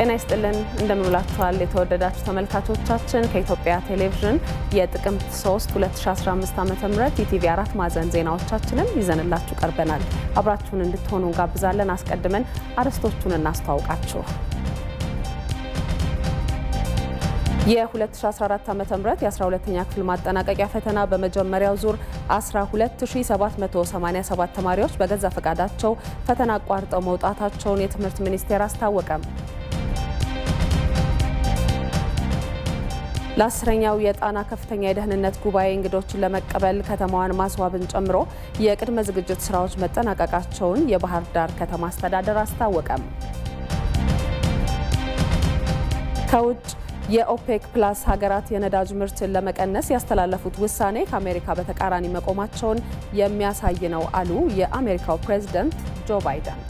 ጤና ይስጥልን እንደምንላችኋል የተወደዳችሁ ተመልካቾቻችን ከኢትዮጵያ ቴሌቪዥን የጥቅምት 3 2015 ዓ.ም ኢቲቪ 4 ማዕዘን ዜናዎቻችንን ይዘንላችሁ ቀርበናል። አብራችሁን እንድትሆኑ ጋብዛለን። አስቀድመን አርዕስቶቹን እናስተዋውቃችሁ። የ2014 ዓ.ም የ12ኛ ክፍል ማጠናቀቂያ ፈተና በመጀመሪያው ዙር 12787 ተማሪዎች በገዛ ፈቃዳቸው ፈተና አቋርጠው መውጣታቸውን የትምህርት ሚኒስቴር አስታወቀ። ለአስረኛው የጣና ከፍተኛ የደህንነት ጉባኤ እንግዶችን ለመቀበል ከተማዋን ማስዋብን ጨምሮ የቅድመ ዝግጅት ስራዎች መጠናቀቃቸውን የባህር ዳር ከተማ አስተዳደር አስታወቀ። ከውጭ የኦፔክ ፕላስ ሀገራት የነዳጅ ምርትን ለመቀነስ ያስተላለፉት ውሳኔ ከአሜሪካ በተቃራኒ መቆማቸውን የሚያሳይ ነው አሉ የአሜሪካው ፕሬዝዳንት ጆ ባይደን።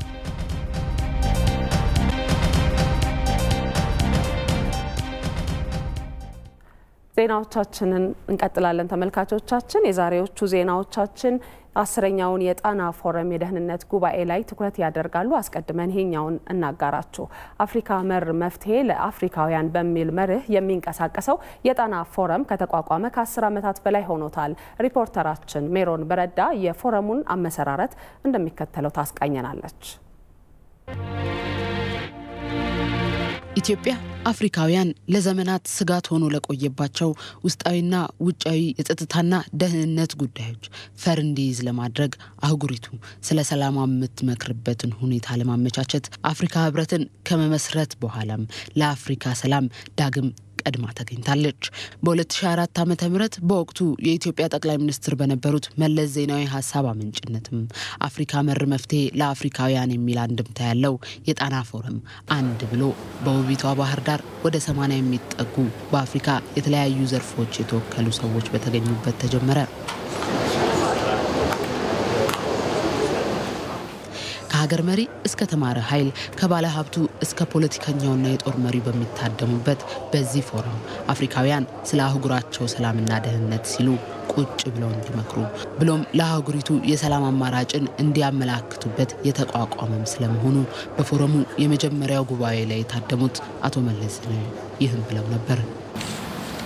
ዜናዎቻችንን እንቀጥላለን ተመልካቾቻችን። የዛሬዎቹ ዜናዎቻችን አስረኛውን የጣና ፎረም የደህንነት ጉባኤ ላይ ትኩረት ያደርጋሉ። አስቀድመን ይሄኛውን እናጋራችሁ። አፍሪካ መር መፍትሄ ለአፍሪካውያን በሚል መርህ የሚንቀሳቀሰው የጣና ፎረም ከተቋቋመ ከ10 ዓመታት በላይ ሆኖታል። ሪፖርተራችን ሜሮን በረዳ የፎረሙን አመሰራረት እንደሚከተለው ታስቃኘናለች። ኢትዮጵያ አፍሪካውያን ለዘመናት ስጋት ሆኖ ለቆየባቸው ውስጣዊና ውጫዊ የጸጥታና ደህንነት ጉዳዮች ፈር እንዲይዝ ለማድረግ አህጉሪቱ ስለ ሰላም የምትመክርበትን ሁኔታ ለማመቻቸት አፍሪካ ህብረትን ከመመስረት በኋላም ለአፍሪካ ሰላም ዳግም ቀድማ ተገኝታለች። በ2004 ዓ.ም በወቅቱ የኢትዮጵያ ጠቅላይ ሚኒስትር በነበሩት መለስ ዜናዊ ሐሳብ አመንጭነትም አፍሪካ መር መፍትሄ ለአፍሪካውያን የሚል አንድምታ ያለው የጣና ፎረም አንድ ብሎ በውቢቷ ባህር ዳር ወደ 80 የሚጠጉ በአፍሪካ የተለያዩ ዘርፎች የተወከሉ ሰዎች በተገኙበት ተጀመረ። ከሀገር መሪ እስከ ተማረ ኃይል ከባለ ሀብቱ እስከ ፖለቲከኛውና የጦር መሪ በሚታደሙበት በዚህ ፎረም አፍሪካውያን ስለ አህጉራቸው ሰላምና ደህንነት ሲሉ ቁጭ ብለው እንዲመክሩ ብሎም ለአህጉሪቱ የሰላም አማራጭን እንዲያመላክቱበት የተቋቋመም ስለመሆኑ በፎረሙ የመጀመሪያው ጉባኤ ላይ የታደሙት አቶ መለስ ይህን ብለው ነበር።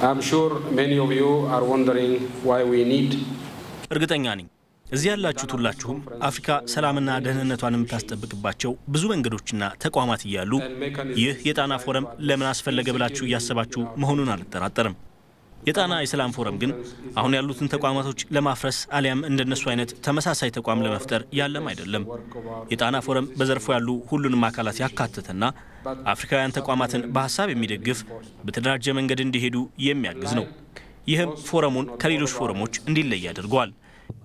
I'm sure many of you are wondering why we need እርግጠኛ ነኝ እዚህ ያላችሁት ሁላችሁም አፍሪካ ሰላምና ደህንነቷን የምታስጠብቅባቸው ብዙ መንገዶችና ተቋማት እያሉ ይህ የጣና ፎረም ለምን አስፈለገ ብላችሁ እያሰባችሁ መሆኑን አልጠራጠርም። የጣና የሰላም ፎረም ግን አሁን ያሉትን ተቋማቶች ለማፍረስ አሊያም እንደነሱ አይነት ተመሳሳይ ተቋም ለመፍጠር ያለም አይደለም። የጣና ፎረም በዘርፉ ያሉ ሁሉንም አካላት ያካተተና አፍሪካውያን ተቋማትን በሐሳብ የሚደግፍ በተደራጀ መንገድ እንዲሄዱ የሚያግዝ ነው። ይህም ፎረሙን ከሌሎች ፎረሞች እንዲለይ ያደርገዋል።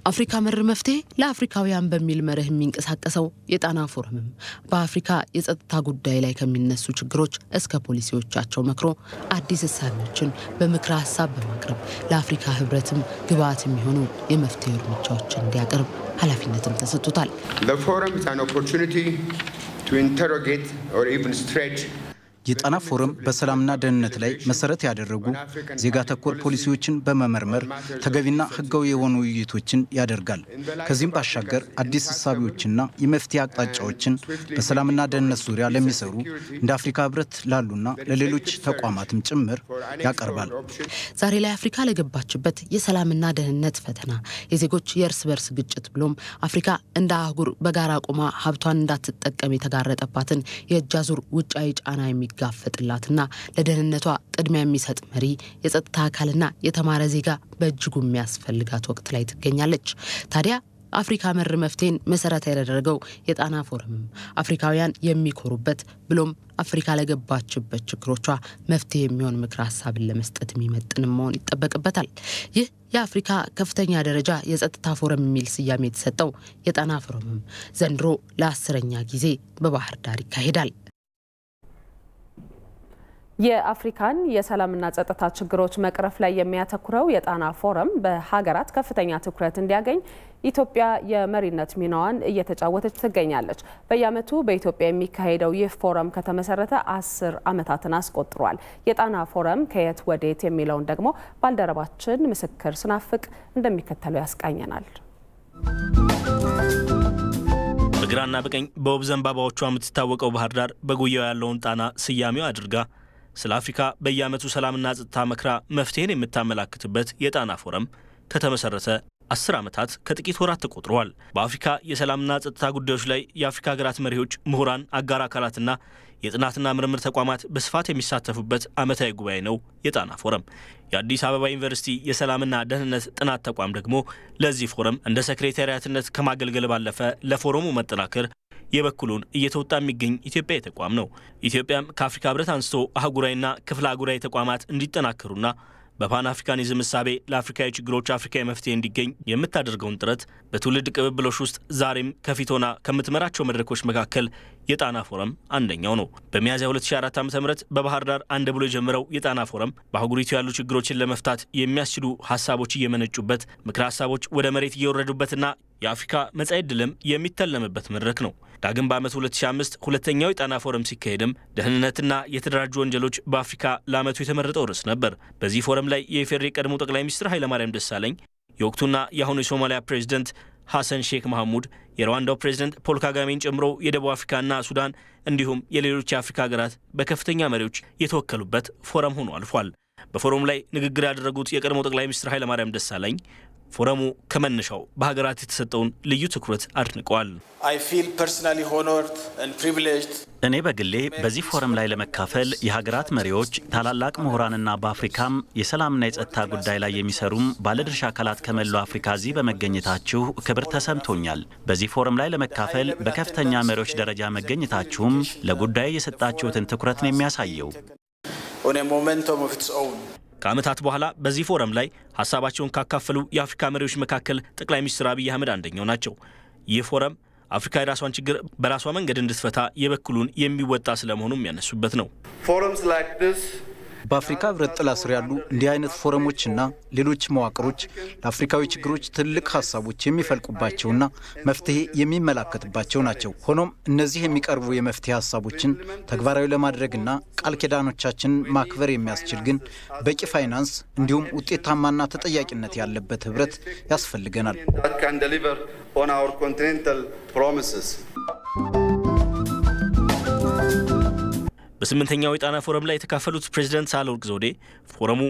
አፍሪካ መር መፍትሄ ለአፍሪካውያን በሚል መርህ የሚንቀሳቀሰው የጣና ፎረምም በአፍሪካ የጸጥታ ጉዳይ ላይ ከሚነሱ ችግሮች እስከ ፖሊሲዎቻቸው መክሮ አዲስ እሳቤዎችን በምክረ ሐሳብ በማቅረብ ለአፍሪካ ህብረትም ግብዓት የሚሆኑ የመፍትሄ እርምጃዎችን እንዲያቀርብ ኃላፊነትም ተሰጥቶታል። The forum is an opportunity to interrogate or even stretch የጣና ፎረም በሰላምና ደህንነት ላይ መሰረት ያደረጉ ዜጋ ተኮር ፖሊሲዎችን በመመርመር ተገቢና ህጋዊ የሆኑ ውይይቶችን ያደርጋል። ከዚህም ባሻገር አዲስ ሐሳቦችና የመፍትሄ አቅጣጫዎችን በሰላምና ደህንነት ዙሪያ ለሚሰሩ እንደ አፍሪካ ህብረት ላሉና ለሌሎች ተቋማትም ጭምር ያቀርባል። ዛሬ ላይ አፍሪካ ለገባችበት የሰላምና ደህንነት ፈተና የዜጎች የእርስ በርስ ግጭት ብሎም አፍሪካ እንደ አህጉር በጋራ ቆማ ሀብቷን እንዳትጠቀም የተጋረጠባትን የእጃዙር ውጫዊ ጫና ጋፈጥላትና ለደህንነቷ ቅድሚያ የሚሰጥ መሪ የጸጥታ አካልና የተማረ ዜጋ በእጅጉ የሚያስፈልጋት ወቅት ላይ ትገኛለች። ታዲያ አፍሪካ መር መፍትሄን መሰረት ያደረገው የጣና ፎረም አፍሪካውያን የሚኮሩበት ብሎም አፍሪካ ለገባችበት ችግሮቿ መፍትሄ የሚሆን ምክረ ሐሳብን ለመስጠት የሚመጥን መሆን ይጠበቅበታል። ይህ የአፍሪካ ከፍተኛ ደረጃ የጸጥታ ፎረም የሚል ስያሜ የተሰጠው የጣና ፎረም ዘንድሮ ለ10ኛ ጊዜ በባህር ዳር ይካሄዳል። የአፍሪካን የሰላምና ጸጥታ ችግሮች መቅረፍ ላይ የሚያተኩረው የጣና ፎረም በሀገራት ከፍተኛ ትኩረት እንዲያገኝ ኢትዮጵያ የመሪነት ሚናዋን እየተጫወተች ትገኛለች። በየዓመቱ በኢትዮጵያ የሚካሄደው ይህ ፎረም ከተመሰረተ 10 ዓመታትን አስቆጥሯል። የጣና ፎረም ከየት ወዴት የሚለውን ደግሞ ባልደረባችን ምስክር ስናፍቅ እንደሚከተለው ያስቃኘናል። በግራና በቀኝ በውብ ዘንባባዎቿ የምትታወቀው ባህር ዳር በጉያው ያለውን ጣና ስያሜው አድርጋ ስለ አፍሪካ በየዓመቱ ሰላምና ጸጥታ መክራ መፍትሄን የምታመላክትበት የጣና ፎረም ከተመሰረተ 10 ዓመታት ከጥቂት ወራት ተቆጥረዋል። በአፍሪካ የሰላምና ጸጥታ ጉዳዮች ላይ የአፍሪካ ሀገራት መሪዎች፣ ምሁራን፣ አጋር አካላትና የጥናትና ምርምር ተቋማት በስፋት የሚሳተፉበት ዓመታዊ ጉባኤ ነው የጣና ፎረም። የአዲስ አበባ ዩኒቨርሲቲ የሰላምና ደህንነት ጥናት ተቋም ደግሞ ለዚህ ፎረም እንደ ሴክሬታሪያትነት ከማገልገል ባለፈ ለፎረሙ መጠናከር የበኩሉን እየተወጣ የሚገኝ ኢትዮጵያዊ ተቋም ነው። ኢትዮጵያም ከአፍሪካ ህብረት አንስቶ አህጉራዊና ክፍለ አህጉራዊ ተቋማት እንዲጠናከሩና በፓን አፍሪካኒዝም እሳቤ ለአፍሪካዊ ችግሮች አፍሪካዊ መፍትሄ እንዲገኝ የምታደርገውን ጥረት በትውልድ ቅብብሎች ውስጥ ዛሬም ከፊት ሆና ከምትመራቸው መድረኮች መካከል የጣና ፎረም አንደኛው ነው። በሚያዝያ 2004 ዓ.ም በባህር ዳር አንድ ብሎ የጀመረው የጣና ፎረም በአህጉሪቱ ያሉ ችግሮችን ለመፍታት የሚያስችሉ ሀሳቦች እየመነጩበት፣ ምክረ ሀሳቦች ወደ መሬት እየወረዱበትና የአፍሪካ መጻኢ ዕድልም የሚተለምበት መድረክ ነው። ዳግም በዓመቱ 2005 ሁለተኛው የጣና ፎረም ሲካሄድም ደህንነትና የተደራጁ ወንጀሎች በአፍሪካ ለዓመቱ የተመረጠው ርዕስ ነበር። በዚህ ፎረም ላይ የኢፌዴሪ ቀድሞ ጠቅላይ ሚኒስትር ኃይለማርያም ደሳለኝ፣ የወቅቱና የአሁኑ የሶማሊያ ፕሬዝዳንት ሐሰን ሼክ መሐሙድ፣ የሩዋንዳው ፕሬዝዳንት ፖል ካጋሜን ጨምሮ የደቡብ አፍሪካና ሱዳን እንዲሁም የሌሎች የአፍሪካ ሀገራት በከፍተኛ መሪዎች የተወከሉበት ፎረም ሆኖ አልፏል። በፎረሙ ላይ ንግግር ያደረጉት የቀድሞ ጠቅላይ ሚኒስትር ኃይለማርያም ደሳለኝ ፎረሙ ከመነሻው በሀገራት የተሰጠውን ልዩ ትኩረት አድንቀዋል። እኔ በግሌ በዚህ ፎረም ላይ ለመካፈል የሀገራት መሪዎች፣ ታላላቅ ምሁራንና በአፍሪካም የሰላምና የጸጥታ ጉዳይ ላይ የሚሰሩም ባለድርሻ አካላት ከመላው አፍሪካ እዚህ በመገኘታችሁ ክብር ተሰምቶኛል። በዚህ ፎረም ላይ ለመካፈል በከፍተኛ መሪዎች ደረጃ መገኘታችሁም ለጉዳዩ የሰጣችሁትን ትኩረት ነው የሚያሳየው። ከዓመታት በኋላ በዚህ ፎረም ላይ ሀሳባቸውን ካካፈሉ የአፍሪካ መሪዎች መካከል ጠቅላይ ሚኒስትር አብይ አህመድ አንደኛው ናቸው። ይህ ፎረም አፍሪካ የራሷን ችግር በራሷ መንገድ እንድትፈታ የበኩሉን የሚወጣ ስለመሆኑ የሚያነሱበት ነው። በአፍሪካ ህብረት ጥላ ስር ያሉ እንዲህ አይነት ፎረሞችና ሌሎች መዋቅሮች ለአፍሪካዊ ችግሮች ትልቅ ሀሳቦች የሚፈልቁባቸውና መፍትሄ የሚመላከትባቸው ናቸው። ሆኖም እነዚህ የሚቀርቡ የመፍትሄ ሀሳቦችን ተግባራዊ ለማድረግና ቃል ኪዳኖቻችንን ማክበር የሚያስችል ግን በቂ ፋይናንስ እንዲሁም ውጤታማና ተጠያቂነት ያለበት ህብረት ያስፈልገናል። በስምንተኛው የጣና ፎረም ላይ የተካፈሉት ፕሬዝዳንት ሳህለወርቅ ዘውዴ ፎረሙ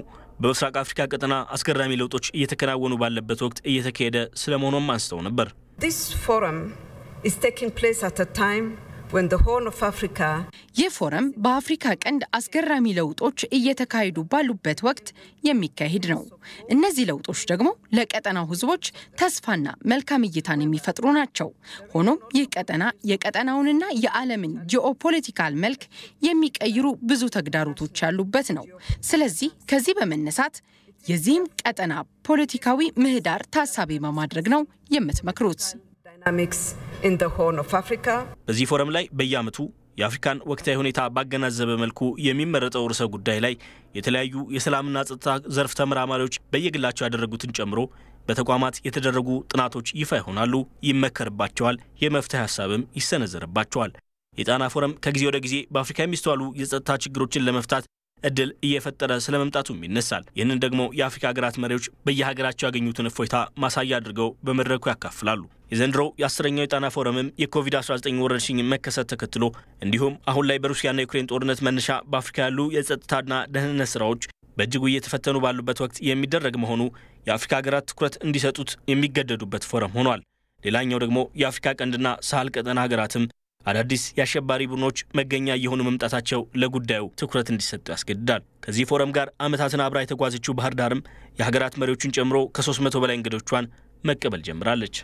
በምስራቅ አፍሪካ ቀጠና አስገራሚ ለውጦች እየተከናወኑ ባለበት ወቅት እየተካሄደ ስለመሆኑም አንስተው ነበር። This forum is taking place at a time when the Horn of Africa ይህ ፎረም በአፍሪካ ቀንድ አስገራሚ ለውጦች እየተካሄዱ ባሉበት ወቅት የሚካሄድ ነው። እነዚህ ለውጦች ደግሞ ለቀጠናው ህዝቦች ተስፋና መልካም እይታን የሚፈጥሩ ናቸው። ሆኖም ይህ ቀጠና የቀጠናውንና የዓለምን ጂኦፖለቲካል መልክ የሚቀይሩ ብዙ ተግዳሮቶች ያሉበት ነው። ስለዚህ ከዚህ በመነሳት የዚህም ቀጠና ፖለቲካዊ ምህዳር ታሳቢ በማድረግ ነው የምትመክሩት። in the Horn of Africa በዚህ ፎረም ላይ በየዓመቱ የአፍሪካን ወቅታዊ ሁኔታ ባገናዘበ መልኩ የሚመረጠው ርዕሰ ጉዳይ ላይ የተለያዩ የሰላምና ጸጥታ ዘርፍ ተመራማሪዎች በየግላቸው ያደረጉትን ጨምሮ በተቋማት የተደረጉ ጥናቶች ይፋ ይሆናሉ፣ ይመከርባቸዋል፣ የመፍትሄ ሐሳብም ይሰነዘርባቸዋል። የጣና ፎረም ከጊዜ ወደ ጊዜ በአፍሪካ የሚስተዋሉ የጸጥታ ችግሮችን ለመፍታት እድል እየፈጠረ ስለመምጣቱም ይነሳል። ይህንን ደግሞ የአፍሪካ ሀገራት መሪዎች በየሀገራቸው ያገኙትን እፎይታ ማሳያ አድርገው በመድረኩ ያካፍላሉ። የዘንድሮው የ10ኛው የጣና ፎረምም የኮቪድ-19 ወረርሽኝ መከሰት ተከትሎ እንዲሁም አሁን ላይ በሩሲያና ዩክሬን ጦርነት መነሻ በአፍሪካ ያሉ የጸጥታና ደህንነት ስራዎች በእጅጉ እየተፈተኑ ባሉበት ወቅት የሚደረግ መሆኑ የአፍሪካ ሀገራት ትኩረት እንዲሰጡት የሚገደዱበት ፎረም ሆኗል። ሌላኛው ደግሞ የአፍሪካ ቀንድና ሳህል ቀጠና ሀገራትም አዳዲስ የአሸባሪ ቡድኖች መገኛ የሆኑ መምጣታቸው ለጉዳዩ ትኩረት እንዲሰጡ ያስገድዳል። ከዚህ ፎረም ጋር ዓመታትን አብራ የተጓዘችው ባህር ዳርም የሀገራት መሪዎችን ጨምሮ ከ300 በላይ እንግዶቿን መቀበል ጀምራለች።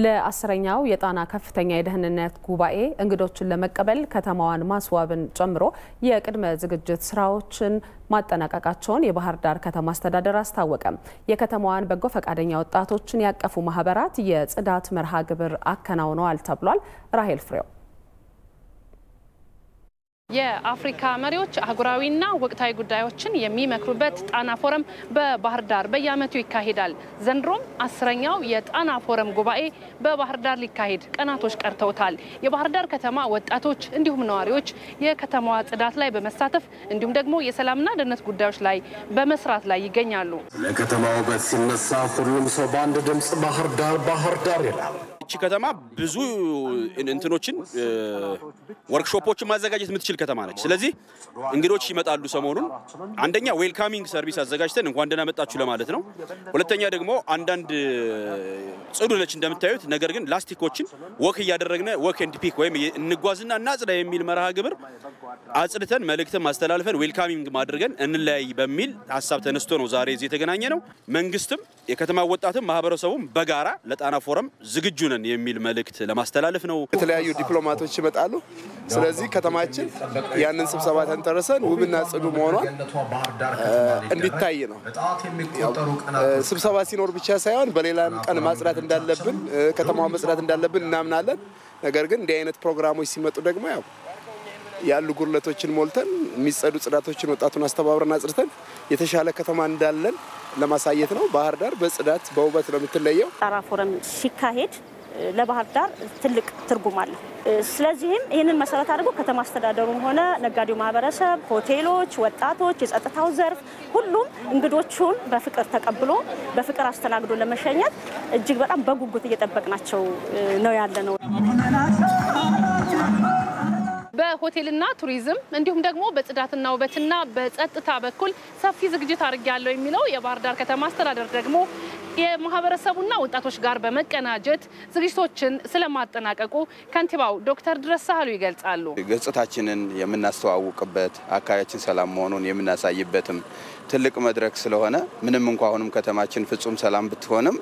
ለ10ኛው የጣና ከፍተኛ የደህንነት ጉባኤ እንግዶችን ለመቀበል ከተማዋን ማስዋብን ጨምሮ የቅድመ ዝግጅት ስራዎችን ማጠናቀቃቸውን የባህር ዳር ከተማ አስተዳደር አስታወቀ። የከተማዋን በጎ ፈቃደኛ ወጣቶችን ያቀፉ ማህበራት የጽዳት መርሃ ግብር አከናውነዋል ተብሏል። ራሄል ፍሬው የአፍሪካ መሪዎች አህጉራዊና ወቅታዊ ጉዳዮችን የሚመክሩበት ጣና ፎረም በባህር ዳር በየዓመቱ ይካሄዳል። ዘንድሮም 10ኛው የጣና ፎረም ጉባኤ በባህር ዳር ሊካሄድ ቀናቶች ቀርተውታል። የባህር ዳር ከተማ ወጣቶች እንዲሁም ነዋሪዎች የከተማዋ ጽዳት ላይ በመሳተፍ እንዲሁም ደግሞ የሰላምና ደህንነት ጉዳዮች ላይ በመስራት ላይ ይገኛሉ። ለከተማው ውበት ሲነሳ ሁሉም ሰው በአንድ ድምጽ ባህር ዳር ይላል። እቺ ከተማ ብዙ እንትኖችን ወርክሾፖችን ማዘጋጀት የምትችል ከተማ ነች። ስለዚህ እንግዶች ይመጣሉ ሰሞኑን አንደኛ ዌልካሚንግ ሰርቪስ አዘጋጅተን እንኳን ደህና መጣችሁ ለማለት ነው። ሁለተኛ ደግሞ አንዳንድ ጽዱ ነች እንደምታዩት ነገር ግን ላስቲኮችን ወክ ያደረግነ ወክ ኤንድ ፒክ ወይም እንጓዝና እናጽዳ የሚል መርሃ ግብር አጽድተን መልእክት ማስተላለፈን ዌልካሚንግ ማድረግን እንለያይ በሚል ሐሳብ ተነስቶ ነው ዛሬ እዚህ የተገናኘ ነው። መንግስትም የከተማ ወጣትም ማህበረሰቡም በጋራ ለጣና ፎረም ዝግጁ ነን የሚል መልእክት ለማስተላለፍ ነው። የተለያዩ ዲፕሎማቶች ይመጣሉ። ስለዚህ ከተማችን ያንን ስብሰባ ተንተርሰን ውብና ጽዱ መሆኗን እንዲታይ ነው። ስብሰባ ሲኖር ብቻ ሳይሆን በሌላም ቀን ማጽዳት እንዳለብን ከተማው ማጽዳት እንዳለብን እናምናለን። ነገር ግን እንዲህ አይነት ፕሮግራሞች ሲመጡ ደግሞ ያሉ ጉድለቶችን ሞልተን የሚጸዱ ጽዳቶችን ወጣቱን አስተባብረን አጽድተን የተሻለ ከተማ እንዳለን ለማሳየት ነው። ባህር ዳር በጽዳት በውበት ነው የምትለየው። ጣና ፎረም ሲካሄድ ለባህር ዳር ትልቅ ትርጉም አለው። ስለዚህም ይህንን መሰረት አድርጎ ከተማ አስተዳደሩም ሆነ ነጋዴው ማህበረሰብ፣ ሆቴሎች፣ ወጣቶች፣ የጸጥታው ዘርፍ ሁሉም እንግዶቹን በፍቅር ተቀብሎ በፍቅር አስተናግዶ ለመሸኘት እጅግ በጣም በጉጉት እየጠበቅናቸው ነው ያለነው። በሆቴልና ቱሪዝም እንዲሁም ደግሞ በጽዳትና ውበትና በጸጥታ በኩል ሰፊ ዝግጅት አድርጌያለሁ የሚለው የባህር ዳር ከተማ አስተዳደር ደግሞ የማህበረሰቡና ወጣቶች ጋር በመቀናጀት ዝግጅቶችን ስለማጠናቀቁ ከንቲባው ዶክተር ድረስ ሳህሉ ይገልጻሉ። ገጽታችንን የምናስተዋውቅበት አካባቢያችን ሰላም መሆኑን የምናሳይበትም ትልቅ መድረክ ስለሆነ ምንም እንኳን አሁንም ከተማችን ፍጹም ሰላም ብትሆንም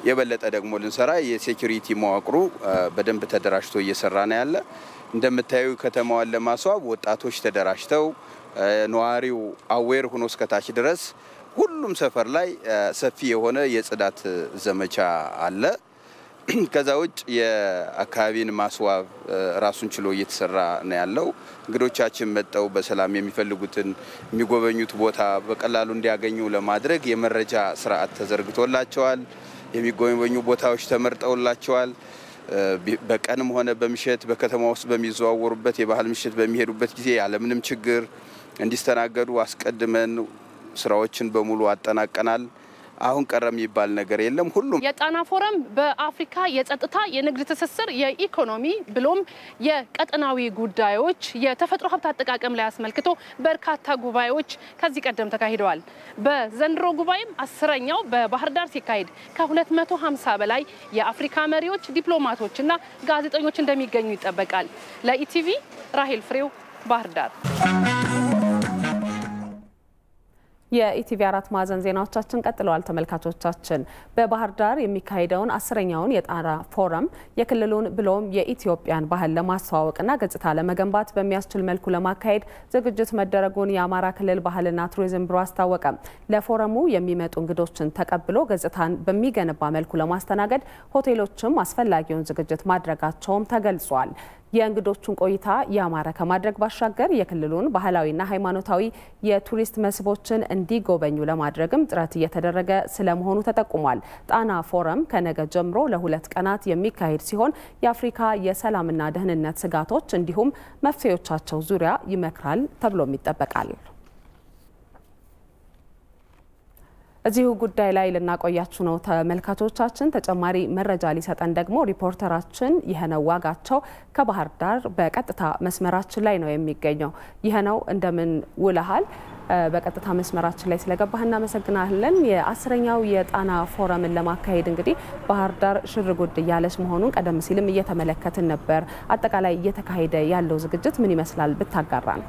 የበለጠ ደግሞ ልንሰራ የሴኩሪቲ መዋቅሩ በደንብ ተደራጅቶ እየሰራ ነው ያለ። እንደምታዩ ከተማዋን ለማስዋብ ወጣቶች ተደራጅተው ነዋሪው አዌር ሆኖ እስከታች ድረስ ሁሉም ሰፈር ላይ ሰፊ የሆነ የጽዳት ዘመቻ አለ። ከዛ ውጭ የአካባቢን ማስዋብ ራሱን ችሎ እየተሰራ ነው ያለው። እንግዶቻችን መጣው በሰላም የሚፈልጉትን የሚጎበኙት ቦታ በቀላሉ እንዲያገኙ ለማድረግ የመረጃ ስርዓት ተዘርግቶላቸዋል። የሚጎበኙ ቦታዎች ተመርጠውላቸዋል። በቀንም ሆነ በምሽት በከተማ ውስጥ በሚዘዋወሩበት የባህል ምሽት በሚሄዱበት ጊዜ ያለምንም ችግር እንዲስተናገዱ አስቀድመን ስራዎችን በሙሉ አጠናቀናል። አሁን ቀረም ይባል ነገር የለም። ሁሉም የጣና ፎረም በአፍሪካ የጸጥታ፣ የንግድ ትስስር፣ የኢኮኖሚ ብሎም የቀጠናዊ ጉዳዮች፣ የተፈጥሮ ሀብት አጠቃቀም ላይ አስመልክቶ በርካታ ጉባኤዎች ከዚህ ቀደም ተካሂደዋል። በዘንድሮ ጉባኤም 10ኛው በባህር ዳር ሲካሄድ ከ250 በላይ የአፍሪካ መሪዎች፣ ዲፕሎማቶችና ጋዜጠኞች እንደሚገኙ ይጠበቃል። ለኢቲቪ ራሄል ፍሬው ባህር ዳር። የኢቲቪ 4 ማዕዘን ዜናዎቻችን ቀጥለዋል። ተመልካቾቻችን በባህር ዳር የሚካሄደውን 10ኛውን የጣና ፎረም የክልሉን ብሎም የኢትዮጵያን ባህል ለማስተዋወቅና ገጽታ ለመገንባት በሚያስችል መልኩ ለማካሄድ ዝግጅት መደረጉን የአማራ ክልል ባህልና ቱሪዝም ቢሮ አስታወቀ። ለፎረሙ የሚመጡ እንግዶችን ተቀብሎ ገጽታን በሚገነባ መልኩ ለማስተናገድ ሆቴሎችም አስፈላጊውን ዝግጅት ማድረጋቸውም ተገልጿል። የእንግዶቹን ቆይታ ያማረ ከማድረግ ባሻገር የክልሉን ባህላዊና ሃይማኖታዊ የቱሪስት መስህቦችን እንዲጎበኙ ለማድረግም ጥረት እየተደረገ ስለመሆኑ ተጠቁሟል። ጣና ፎረም ከነገ ጀምሮ ለ2 ቀናት የሚካሄድ ሲሆን የአፍሪካ የሰላምና ደህንነት ስጋቶች እንዲሁም መፍትሄዎቻቸው ዙሪያ ይመክራል ተብሎም ይጠበቃል። እዚሁ ጉዳይ ላይ ልናቆያችሁ ነው ተመልካቾቻችን። ተጨማሪ መረጃ ሊሰጠን ደግሞ ሪፖርተራችን ይሄነው ዋጋቸው ከባህር ዳር በቀጥታ መስመራችን ላይ ነው የሚገኘው። ይሄነው እንደምን ውለሃል? በቀጥታ መስመራችን ላይ ስለገባህ እናመሰግናለን። የ10ኛው የጣና ፎረምን ለማካሄድ እንግዲህ ባህር ዳር ሽርጉድ እያለች መሆኑን ቀደም ሲልም እየተመለከትን ነበር። አጠቃላይ እየተካሄደ ያለው ዝግጅት ምን ይመስላል ብታጋራን?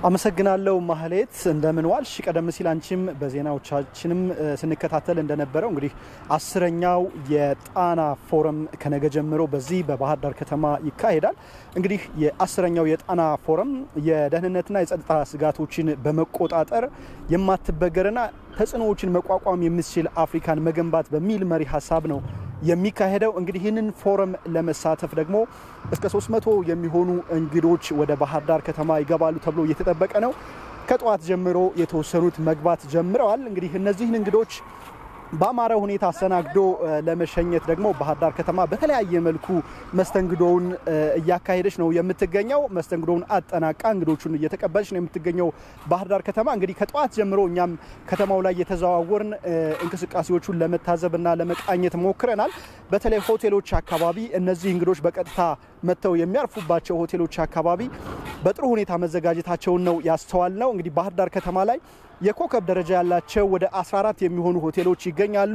አመሰግናለሁ ማህሌት፣ እንደምን ዋልሽ? ቀደም ሲል አንቺም በዜናዎቻችንም ስንከታተል እንደነበረው እንግዲህ 10ኛው የጣና ፎረም ከነገ ጀምሮ በዚህ በባህር ዳር ከተማ ይካሄዳል። እንግዲህ የ10ኛው የጣና ፎረም የደህንነትና የጸጥታ ስጋቶችን በመቆጣጠር የማትበገርና ተጽዕኖዎችን መቋቋም የምትችል አፍሪካን መገንባት በሚል መሪ ሀሳብ ነው የሚካሄደው። እንግዲህ ይህንን ፎረም ለመሳተፍ ደግሞ እስከ 300 የሚሆኑ እንግዶች ወደ ባህር ዳር ከተማ ይገባሉ ተብሎ እየተጠበቀ ነው። ከጠዋት ጀምሮ የተወሰኑት መግባት ጀምረዋል። እንግዲህ እነዚህን እንግዶች በአማረ ሁኔታ አስተናግዶ ለመሸኘት ደግሞ ባህር ዳር ከተማ በተለያየ መልኩ መስተንግዶውን እያካሄደች ነው የምትገኘው። መስተንግዶውን አጠናቃ እንግዶቹን እየተቀበለች ነው የምትገኘው ባህር ዳር ከተማ። እንግዲህ ከጠዋት ጀምሮ እኛም ከተማው ላይ የተዘዋወርን እንቅስቃሴዎቹን ለመታዘብና ለመቃኘት ሞክረናል። በተለይ ሆቴሎች አካባቢ እነዚህ እንግዶች በቀጥታ መተው የሚያርፉባቸው ሆቴሎች አካባቢ በጥሩ ሁኔታ መዘጋጀታቸውን ነው ያስተዋልነው። እንግዲህ ባህር ዳር ከተማ ላይ የኮከብ ደረጃ ያላቸው ወደ 14 የሚሆኑ ሆቴሎች ይገኛሉ።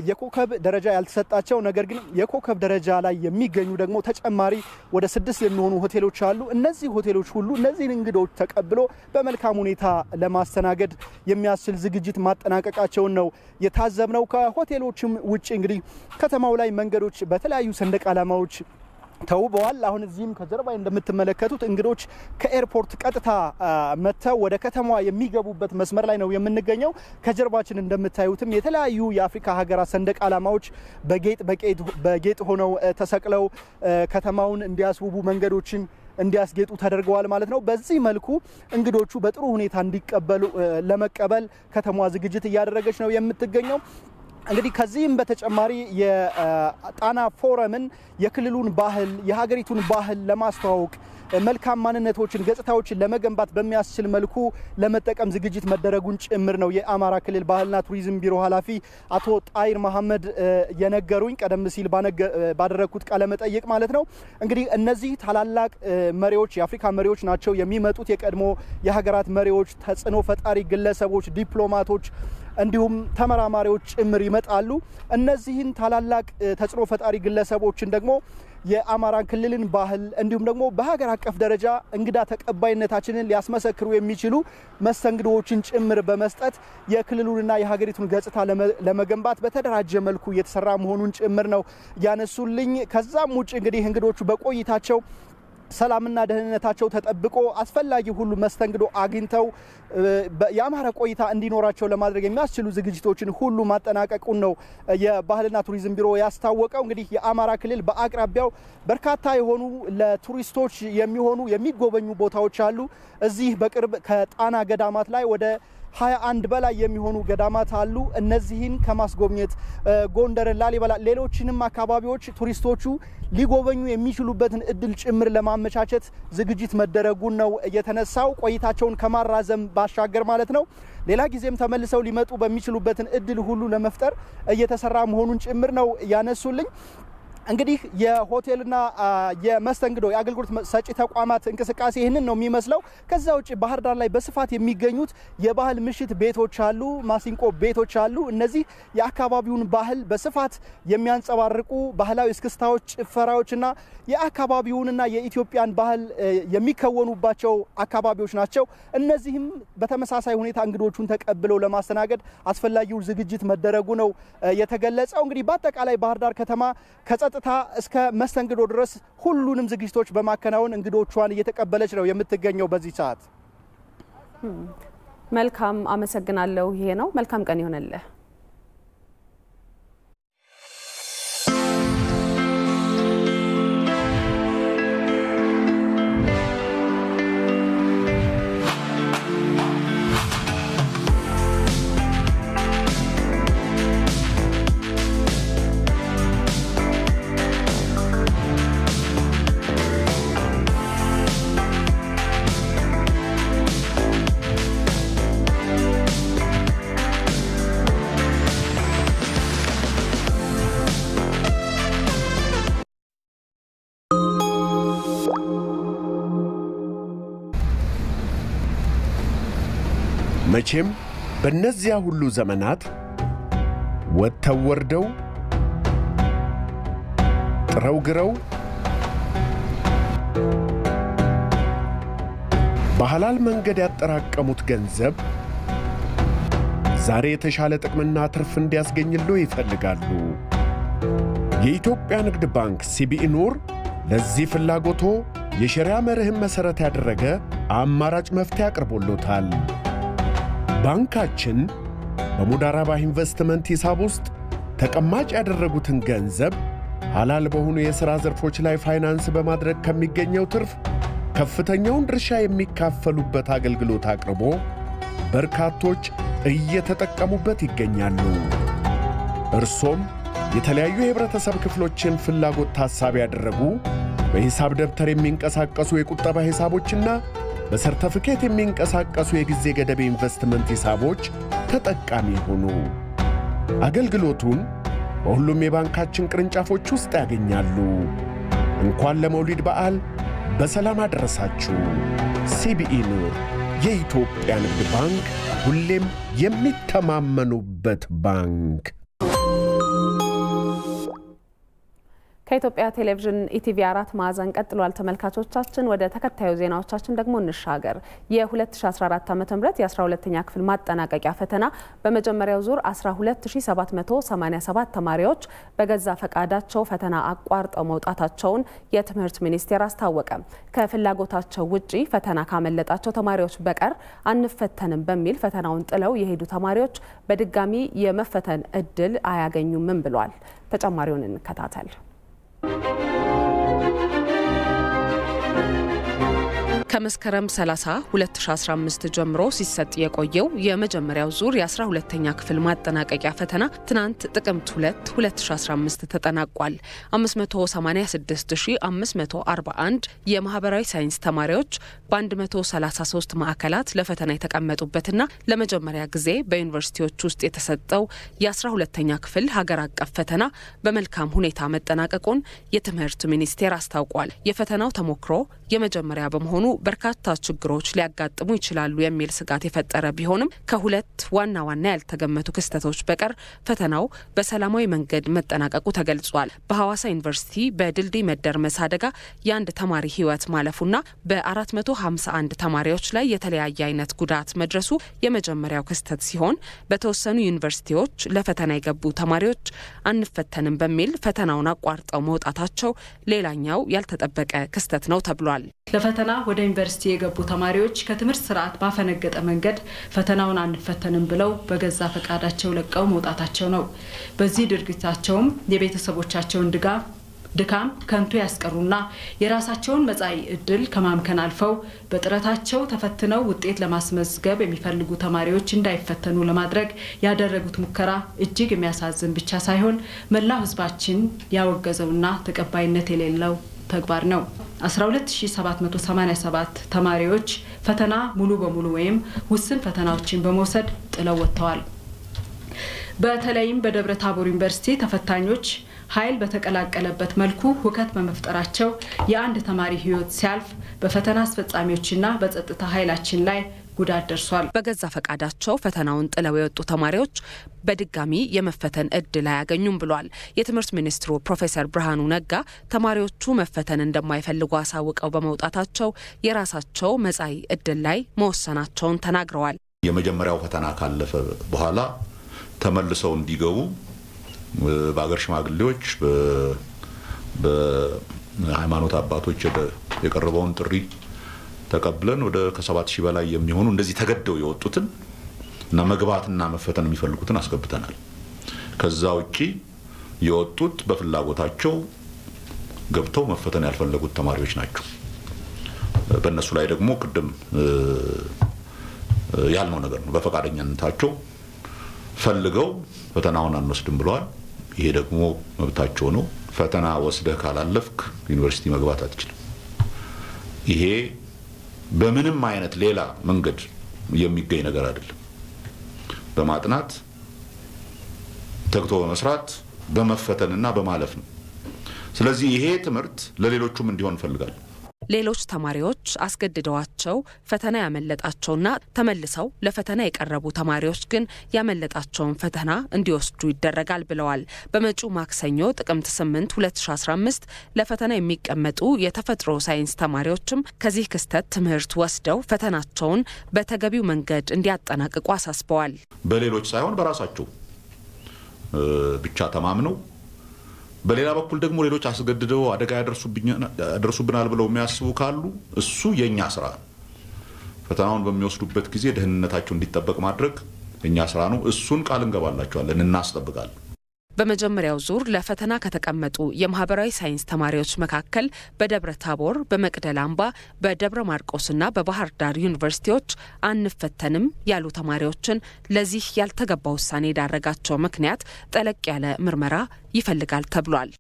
የኮከብ ደረጃ ያልተሰጣቸው ነገር ግን የኮከብ ደረጃ ላይ የሚገኙ ደግሞ ተጨማሪ ወደ 6 የሚሆኑ ሆቴሎች አሉ። እነዚህ ሆቴሎች ሁሉ እነዚህን እንግዶች ተቀብሎ በመልካም ሁኔታ ለማስተናገድ የሚያስችል ዝግጅት ማጠናቀቃቸውን ነው የታዘብነው። ከሆቴሎችም ውጪ እንግዲህ ከተማው ላይ መንገዶች በተለያዩ ሰንደቅ ዓላማዎች ተውበዋል። አሁን እዚህም ከጀርባ እንደምትመለከቱት እንግዶች ከኤርፖርት ቀጥታ መተው ወደ ከተማዋ የሚገቡበት መስመር ላይ ነው የምንገኘው። ከጀርባችን እንደምታዩትም የተለያዩ የአፍሪካ ሀገራት ሰንደቅ ዓላማዎች በጌጥ ሆነው ተሰቅለው ከተማውን እንዲያስውቡ መንገዶችን እንዲያስጌጡ ተደርገዋል ማለት ነው። በዚህ መልኩ እንግዶቹ በጥሩ ሁኔታ እንዲቀበሉ ለመቀበል ከተማዋ ዝግጅት እያደረገች ነው የምትገኘው። እንግዲህ ከዚህም በተጨማሪ የጣና ፎረምን የክልሉን ባህል የሀገሪቱን ባህል ለማስተዋወቅ መልካም ማንነቶችን ገጽታዎችን ለመገንባት በሚያስችል መልኩ ለመጠቀም ዝግጅት መደረጉን ጭምር ነው የአማራ ክልል ባህልና ቱሪዝም ቢሮ ኃላፊ አቶ ጣይር መሐመድ የነገሩኝ ቀደም ሲል ባደረኩት ቃለ መጠይቅ ማለት ነው። እንግዲህ እነዚህ ታላላቅ መሪዎች የአፍሪካ መሪዎች ናቸው የሚመጡት። የቀድሞ የሀገራት መሪዎች፣ ተጽዕኖ ፈጣሪ ግለሰቦች፣ ዲፕሎማቶች እንዲሁም ተመራማሪዎች ጭምር ይመጣሉ። እነዚህን ታላላቅ ተጽዕኖ ፈጣሪ ግለሰቦችን ደግሞ የአማራ ክልልን ባህል እንዲሁም ደግሞ በሀገር አቀፍ ደረጃ እንግዳ ተቀባይነታችንን ሊያስመሰክሩ የሚችሉ መስተንግዶዎችን ጭምር በመስጠት የክልሉንና የሀገሪቱን ገጽታ ለመገንባት በተደራጀ መልኩ እየተሰራ መሆኑን ጭምር ነው ያነሱልኝ። ከዛም ውጭ እንግዲህ እንግዶቹ በቆይታቸው ሰላምና ደህንነታቸው ተጠብቆ አስፈላጊ ሁሉ መስተንግዶ አግኝተው ያማረ ቆይታ እንዲኖራቸው ለማድረግ የሚያስችሉ ዝግጅቶችን ሁሉ ማጠናቀቁን ነው የባህልና ቱሪዝም ቢሮ ያስታወቀው። እንግዲህ የአማራ ክልል በአቅራቢያው በርካታ የሆኑ ለቱሪስቶች የሚጎበኙ ቦታዎች አሉ። እዚህ በቅርብ ከጣና ገዳማት ላይ ወደ 21 በላይ የሚሆኑ ገዳማት አሉ። እነዚህን ከማስጎብኘት ጎንደርን፣ ላሊበላ፣ ሌሎችንም አካባቢዎች ቱሪስቶቹ ሊጎበኙ የሚችሉበትን እድል ጭምር ለማመቻቸት ዝግጅት መደረጉን ነው የተነሳው። ቆይታቸውን ከማራዘም ባሻገር ማለት ነው ሌላ ጊዜም ተመልሰው ሊመጡ በሚችሉበትን እድል ሁሉ ለመፍጠር እየተሰራ መሆኑን ጭምር ነው ያነሱልኝ። እንግዲህ የሆቴልና የመስተንግዶ የአገልግሎት ሰጪ ተቋማት እንቅስቃሴ ይህንን ነው የሚመስለው። ከዛ ውጪ ባህር ዳር ላይ በስፋት የሚገኙት የባህል ምሽት ቤቶች አሉ፣ ማሲንቆ ቤቶች አሉ። እነዚህ የአካባቢውን ባህል በስፋት የሚያንጸባርቁ ባህላዊ እስክስታዎች፣ ጭፈራዎችና የአካባቢውንና የኢትዮጵያን ባህል የሚከወኑባቸው አካባቢዎች ናቸው። እነዚህም በተመሳሳይ ሁኔታ እንግዶቹን ተቀብለው ለማስተናገድ አስፈላጊው ዝግጅት መደረጉ ነው የተገለጸው። እንግዲህ በአጠቃላይ ባህር ዳር ከተማ ከጸጥታ እስከ መስተንግዶ ድረስ ሁሉንም ዝግጅቶች በማከናወን እንግዶቿን እየተቀበለች ነው የምትገኘው በዚህ ሰዓት። መልካም አመሰግናለሁ። ይሄ ነው። መልካም ቀን ይሆነልህ። መቼም በእነዚያ ሁሉ ዘመናት ወጥተው ወርደው ጥረው ግረው በሐላል መንገድ ያጠራቀሙት ገንዘብ ዛሬ የተሻለ ጥቅምና ትርፍ እንዲያስገኝልዎ ይፈልጋሉ። የኢትዮጵያ ንግድ ባንክ ሲቢኢ ኑር ለዚህ ፍላጎቶ የሸሪዓ መርህን መሰረት ያደረገ አማራጭ መፍትሄ አቅርቦሎታል። ባንካችን በሙዳራባ ኢንቨስትመንት ሂሳብ ውስጥ ተቀማጭ ያደረጉትን ገንዘብ ሐላል በሆኑ የሥራ ዘርፎች ላይ ፋይናንስ በማድረግ ከሚገኘው ትርፍ ከፍተኛውን ድርሻ የሚካፈሉበት አገልግሎት አቅርቦ በርካቶች እየተጠቀሙበት ይገኛሉ። እርሶም የተለያዩ የህብረተሰብ ክፍሎችን ፍላጎት ታሳቢ ያደረጉ በሂሳብ ደብተር የሚንቀሳቀሱ የቁጠባ ሂሳቦችና በሰርተፊኬት የሚንቀሳቀሱ የጊዜ ገደብ ኢንቨስትመንት ሂሳቦች ተጠቃሚ ሆኑ። አገልግሎቱን በሁሉም የባንካችን ቅርንጫፎች ውስጥ ያገኛሉ። እንኳን ለመውሊድ በዓል በሰላም አደረሳችሁ። ሲቢኢ ኑር፣ የኢትዮጵያ ንግድ ባንክ፣ ሁሌም የሚተማመኑበት ባንክ። ከኢትዮጵያ ቴሌቪዥን ኢቲቪ 4 ማዕዘን ቀጥሏል። ተመልካቾቻችን ወደ ተከታዩ ዜናዎቻችን ደግሞ እንሻገር። የ2014 ዓ.ም የ12ኛ ክፍል ማጠናቀቂያ ፈተና በመጀመሪያው ዙር 12787 ተማሪዎች በገዛ ፈቃዳቸው ፈተና አቋርጠው መውጣታቸውን የትምህርት ሚኒስቴር አስታወቀ። ከፍላጎታቸው ውጪ ፈተና ካመለጣቸው ተማሪዎች በቀር አንፈተንም በሚል ፈተናውን ጥለው የሄዱ ተማሪዎች በድጋሚ የመፈተን እድል አያገኙም ብሏል። ተጨማሪውን እንከታተል። ከመስከረም 30 2015 ጀምሮ ሲሰጥ የቆየው የመጀመሪያው ዙር የ12ኛ ክፍል ማጠናቀቂያ ፈተና ትናንት ጥቅምት 2 2015 ተጠናቋል። 586541 የማህበራዊ ሳይንስ ተማሪዎች በ133 ማዕከላት ለፈተና የተቀመጡበትና ለመጀመሪያ ጊዜ በዩኒቨርሲቲዎች ውስጥ የተሰጠው የ12ኛ ክፍል ሀገር አቀፍ ፈተና በመልካም ሁኔታ መጠናቀቁን የትምህርት ሚኒስቴር አስታውቋል። የፈተናው ተሞክሮ የመጀመሪያ በመሆኑ በርካታ ችግሮች ሊያጋጥሙ ይችላሉ የሚል ስጋት የፈጠረ ቢሆንም ከሁለት ዋና ያልተገመቱ ክስተቶች በቀር ፈተናው በሰላማዊ መንገድ መጠናቀቁ ተገልጿል። በሐዋሳ ዩኒቨርሲቲ በድልድይ መደርመስ አደጋ የአንድ ተማሪ ህይወት ማለፉና በ451 ተማሪዎች ላይ የተለያየ አይነት ጉዳት መድረሱ የመጀመሪያው ክስተት ሲሆን በተወሰኑ ዩኒቨርሲቲዎች ለፈተና የገቡ ተማሪዎች አንፈተንም በሚል ፈተናውን አቋርጠው መውጣታቸው ሌላኛው ያልተጠበቀ ክስተት ነው ተብሏል። ለፈተና ወደ ዩኒቨርሲቲ የገቡ ተማሪዎች ከትምህርት ስርዓት ባፈነገጠ መንገድ ፈተናውን አንፈተንም ብለው በገዛ ፈቃዳቸው ለቀው መውጣታቸው ነው። በዚህ ድርጊታቸውም የቤተሰቦቻቸውን ድካም ከንቱ ያስቀሩና የራሳቸውን መጻኢ ዕድል ከማምከን አልፈው በጥረታቸው ተፈትነው ውጤት ለማስመዝገብ የሚፈልጉ ተማሪዎች እንዳይፈተኑ ለማድረግ ያደረጉት ሙከራ እጅግ የሚያሳዝን ብቻ ሳይሆን መላው ህዝባችን ያወገዘውና ተቀባይነት የሌለው ተግባር ነው። 12787 ተማሪዎች ፈተና ሙሉ በሙሉ ወይም ውስን ፈተናዎችን በመውሰድ ጥለው ወጥተዋል። በተለይም በደብረ ታቦር ዩኒቨርሲቲ ተፈታኞች ኃይል በተቀላቀለበት መልኩ ሁከት በመፍጠራቸው የአንድ ተማሪ ህይወት ሲያልፍ በፈተና አስፈጻሚዎችና በጸጥታ ኃይላችን ላይ ጉዳት ደርሷል። በገዛ ፈቃዳቸው ፈተናውን ጥለው የወጡ ተማሪዎች በድጋሚ የመፈተን እድል አያገኙም ብሏል። የትምህርት ሚኒስትሩ ፕሮፌሰር ብርሃኑ ነጋ ተማሪዎቹ መፈተን እንደማይፈልጉ አሳውቀው በመውጣታቸው የራሳቸው መጻኢ እድል ላይ መወሰናቸውን ተናግረዋል። የመጀመሪያው ፈተና ካለፈ በኋላ ተመልሰው እንዲገቡ በአገር ሽማግሌዎች በሃይማኖት አባቶች የቀረበውን ጥሪ ተቀብለን ወደ ከ7000 በላይ የሚሆኑ እንደዚህ ተገደው የወጡትን እና መግባትና መፈተን የሚፈልጉትን አስገብተናል። ከዛ ውጪ የወጡት በፍላጎታቸው ገብተው መፈተን ያልፈለጉት ተማሪዎች ናቸው። በእነሱ ላይ ደግሞ ቅድም ያልነው ነገር ነው። በፈቃደኛነታቸው ፈልገው ፈተናውን አንወስድም ብለዋል። ይሄ ደግሞ መብታቸው ነው። ፈተና ወስደህ ካላለፍክ ዩኒቨርሲቲ መግባት አትችልም። ይሄ በምንም አይነት ሌላ መንገድ የሚገኝ ነገር አይደለም። በማጥናት ተግቶ በመስራት በመፈተንና በማለፍ ነው። ስለዚህ ይሄ ትምህርት ለሌሎቹም እንዲሆን ፈልጋል። ሌሎች ተማሪዎች አስገድደዋቸው ፈተና ያመለጣቸውና ተመልሰው ለፈተና የቀረቡ ተማሪዎች ግን ያመለጣቸውን ፈተና እንዲወስዱ ይደረጋል ብለዋል። በመጪው ማክሰኞ ጥቅምት 8 2015 ለፈተና የሚቀመጡ የተፈጥሮ ሳይንስ ተማሪዎችም ከዚህ ክስተት ትምህርት ወስደው ፈተናቸውን በተገቢው መንገድ እንዲያጠናቅቁ አሳስበዋል። በሌሎች ሳይሆን በራሳቸው ብቻ ተማምነው በሌላ በኩል ደግሞ ሌሎች አስገድደው አደጋ ያደርሱብናል ብለው የሚያስቡ ካሉ እሱ የኛ ስራ ነው። ፈተናውን በሚወስዱበት ጊዜ ደህንነታቸው እንዲጠበቅ ማድረግ የኛ ስራ ነው። እሱን ቃል እንገባላቸዋለን፣ እናስጠብቃለን። በመጀመሪያው ዙር ለፈተና ከተቀመጡ የማህበራዊ ሳይንስ ተማሪዎች መካከል በደብረ ታቦር፣ በመቅደላ አምባ፣ በደብረ ማርቆስና በባህር ዳር ዩኒቨርሲቲዎች አንፈተንም ያሉ ተማሪዎችን ለዚህ ያልተገባ ውሳኔ ዳረጋቸው ምክንያት ጠለቅ ያለ ምርመራ ይፈልጋል ተብሏል።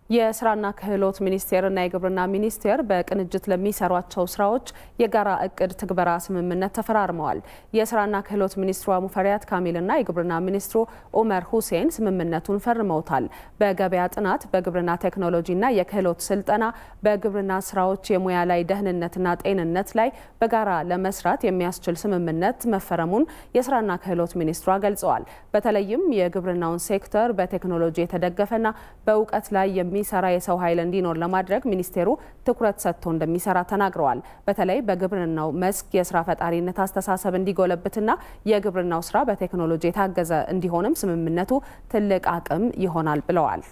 የስራና ክህሎት ሚኒስቴርና የግብርና ሚኒስቴር በቅንጅት ለሚሰሯቸው ስራዎች የጋራ እቅድ ትግበራ ስምምነት ተፈራርመዋል። የስራና ክህሎት ሚኒስትሩ ሙፈሪያት ካሚልና የግብርና ሚኒስትሩ ኡመር ሁሴን ስምምነቱን ፈርመውታል። በገበያ ጥናት፣ በግብርና ቴክኖሎጂና የክህሎት ስልጠና፣ በግብርና ስራዎች የሙያ ላይ ደህንነትና ጤንነት ላይ በጋራ ለመስራት የሚያስችል ስምምነት መፈረሙን የስራና ክህሎት ሚኒስትሯ ገልጸዋል። በተለይም የግብርናውን ሴክተር በቴክኖሎጂ የተደገፈና በእውቀት ላይ የሚሰራ የሰው ኃይል እንዲኖር ለማድረግ ሚኒስቴሩ ትኩረት ሰጥቶ እንደሚሰራ ተናግረዋል። በተለይ በግብርናው መስክ የስራ ፈጣሪነት አስተሳሰብ እንዲጎለብትና የግብርናው ስራ በቴክኖሎጂ የታገዘ እንዲሆንም ስምምነቱ ትልቅ አቅም ይሆናል ብለዋል።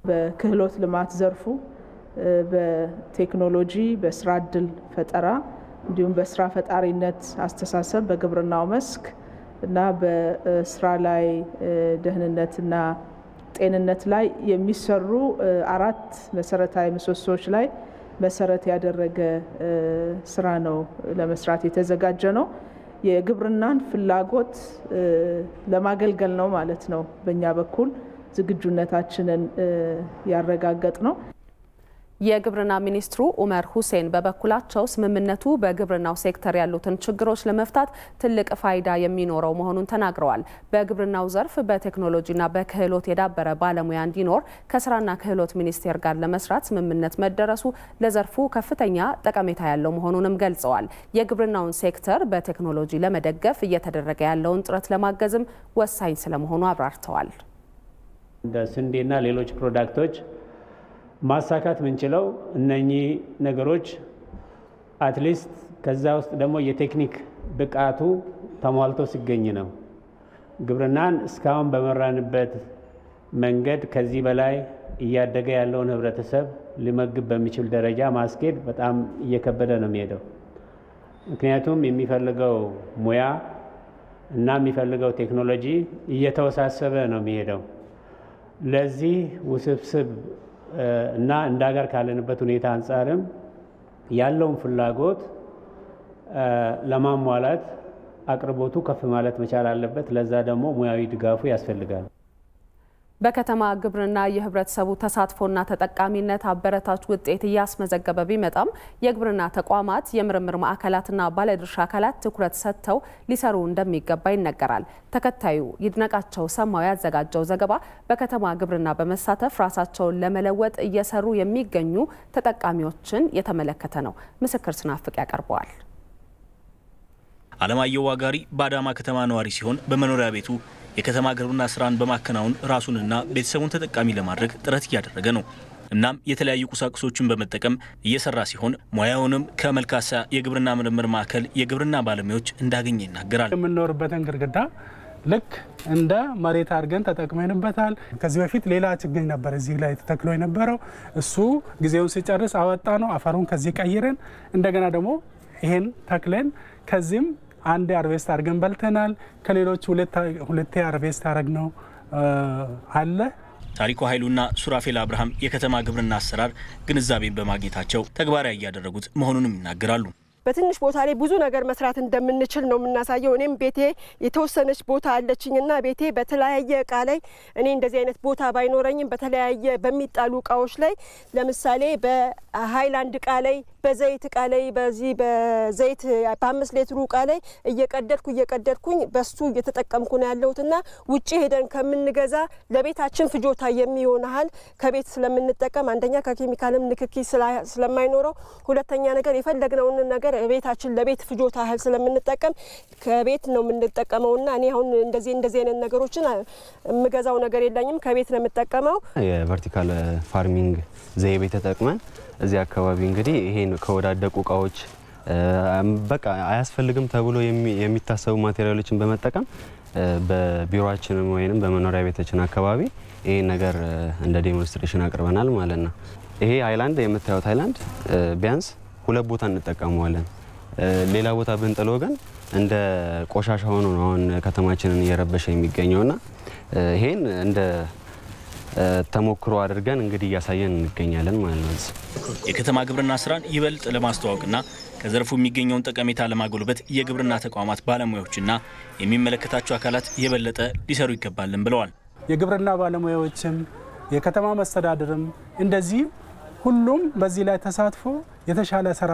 በክህሎት ልማት ዘርፉ በቴክኖሎጂ በስራ ዕድል ፈጠራ እንዲሁም በስራ ፈጣሪነት አስተሳሰብ በግብርናው መስክ እና በስራ ላይ ደህንነትና ጤንነት ላይ የሚሰሩ 4 መሰረታዊ ምሰሶች ላይ መሰረት ያደረገ ስራ ነው ለመስራት የተዘጋጀ ነው። የግብርናን ፍላጎት ለማገልገል ነው ማለት ነው። በእኛ በኩል ዝግጁነታችንን ያረጋገጥ ነው። የግብርና ሚኒስትሩ ኡመር ሁሴን በበኩላቸው ስምምነቱ በግብርናው ሴክተር ያሉትን ችግሮች ለመፍታት ትልቅ ፋይዳ የሚኖረው መሆኑን ተናግረዋል። በግብርናው ዘርፍ በቴክኖሎጂና በክህሎት የዳበረ ባለሙያ እንዲኖር ከስራና ክህሎት ሚኒስቴር ጋር ለመስራት ስምምነት መደረሱ ለዘርፉ ከፍተኛ ጠቀሜታ ያለው መሆኑንም ገልጸዋል። የግብርናውን ሴክተር በቴክኖሎጂ ለመደገፍ እየተደረገ ያለውን ጥረት ለማገዝም ወሳኝ ስለመሆኑ አብራርተዋል። እንደ ስንዴና ሌሎች ፕሮዳክቶች ማሳካት ምንችለው እነኚህ ነገሮች አትሊስት ከዛ ውስጥ ደግሞ የቴክኒክ ብቃቱ ተሟልቶ ሲገኝ ነው። ግብርናን እስካሁን በመራንበት መንገድ ከዚህ በላይ እያደገ ያለውን ህብረተሰብ ሊመግብ በሚችል ደረጃ ማስኬድ በጣም እየከበደ ነው የሚሄደው። ምክንያቱም የሚፈልገው ሙያ እና የሚፈልገው ቴክኖሎጂ እየተወሳሰበ ነው የሚሄደው። ለዚህ ውስብስብ እና እንደ ሀገር ካለንበት ሁኔታ አንጻርም ያለውን ፍላጎት ለማሟላት አቅርቦቱ ከፍ ማለት መቻል አለበት። ለዛ ደግሞ ሙያዊ ድጋፉ ያስፈልጋል። በከተማ ግብርና የህብረተሰቡ ተሳትፎና ተጠቃሚነት አበረታች ውጤት እያስመዘገበ ቢመጣም የግብርና ተቋማት የምርምር ማዕከላትና ባለድርሻ አካላት ትኩረት ሰጥተው ሊሰሩ እንደሚገባ ይነገራል። ተከታዩ ይድነቃቸው ሰማው ያዘጋጀው ዘገባ በከተማ ግብርና በመሳተፍ ራሳቸውን ለመለወጥ እየሰሩ የሚገኙ ተጠቃሚዎችን የተመለከተ ነው። ምስክር ስናፍቅ ያቀርበዋል። አለማየሁ ዋጋሪ በአዳማ ከተማ ነዋሪ ሲሆን በመኖሪያ ቤቱ የከተማ ግብርና ስራን በማከናወን ራሱንና ቤተሰቡን ተጠቃሚ ለማድረግ ጥረት እያደረገ ነው። እናም የተለያዩ ቁሳቁሶችን በመጠቀም እየሰራ ሲሆን ሙያውንም ከመልካሳ የግብርና ምርምር ማዕከል የግብርና ባለሙያዎች እንዳገኘ ይናገራል። የምንኖርበትን ግድግዳ ልክ እንደ መሬት አድርገን ተጠቅመንበታል። ከዚህ በፊት ሌላ ችግኝ ነበር እዚህ ላይ ተተክሎ የነበረው። እሱ ጊዜውን ሲጨርስ አወጣ ነው። አፈሩን ከዚህ ቀይረን እንደገና ደግሞ ይሄን ተክለን ከዚህም አንድ አርቬስት አድርገን በልተናል። ከሌሎች ሁለቴ አርቬስት አድርገነው አለ። ታሪኩ ኃይሉና ሱራፌል አብርሃም የከተማ ግብርና አሰራር ግንዛቤን በማግኘታቸው ተግባራዊ ያደረጉት መሆኑንም ይናገራሉ። በትንሽ ቦታ ላይ ብዙ ነገር መስራት እንደምንችል ነው የምናሳየው። እኔም ቤቴ የተወሰነች ቦታ አለችኝና ቤቴ በተለያየ እቃ ላይ እኔ እንደዚህ አይነት ቦታ ባይኖረኝም በተለያየ በሚጣሉ እቃዎች ላይ ለምሳሌ በሃይላንድ እቃ ላይ በዘይት እቃ ላይ በዚህ በዘይት በ5 ሊትሩ እቃ ላይ እየቀደድኩኝ በሱ እየተጠቀምኩ ነው ያለሁትና ውጪ ሄደን ከምንገዛ ለቤታችን ፍጆታ የሚሆን ያህል ከቤት ስለምንጠቀም አንደኛ ከኬሚካልም ንክኪ ስለማይኖረው፣ ሁለተኛ ነገር የፈለግነውን ነገር ቤታችን ለቤት ፍጆታ ያህል ስለምንጠቀም ከቤት ነው የምንጠቀመውና እኔ አሁን እንደዚህ አይነት ነገሮችን የምገዛው ነገር የለኝም፣ ከቤት ነው የምጠቀመው። የቨርቲካል ፋርሚንግ ዘይቤ ተጠቅመን እዚህ አካባቢ እንግዲህ ይሄን ከወዳደቁ እቃዎች በቃ አያስፈልግም ተብሎ የሚታሰቡ ማቴሪያሎችን በመጠቀም በቢሮአችንም ወይንም በመኖሪያ ቤታችን አካባቢ ይሄን ነገር እንደ ዴሞንስትሬሽን አቅርበናል ማለት ነው። ይሄ ሃይላንድ የምታዩት ሃይላንድ ቢያንስ 2 ቦታ እንጠቀመዋለን። ሌላ ቦታ ብንጥለው ግን እንደ ቆሻሻ ሆኖ ነው አሁን ከተማችንን እየረበሸ የሚገኘውና ይሄን እንደ ተሞክሮ አድርገን እንግዲህ ያሳየን እንገኛለን ማለት ነው። የከተማ ግብርና ስራን ይበልጥ ለማስተዋወቅና ከዘርፉ የሚገኘውን ጠቀሜታ ለማጎልበት የግብርና ተቋማት ባለሙያዎችና የሚመለከታቸው አካላት የበለጠ ሊሰሩ ይገባልን ብለዋል። የግብርና ባለሙያዎችም የከተማ መስተዳድርም እንደዚህ ሁሉም በዚህ ላይ ተሳትፎ የተሻለ ስራ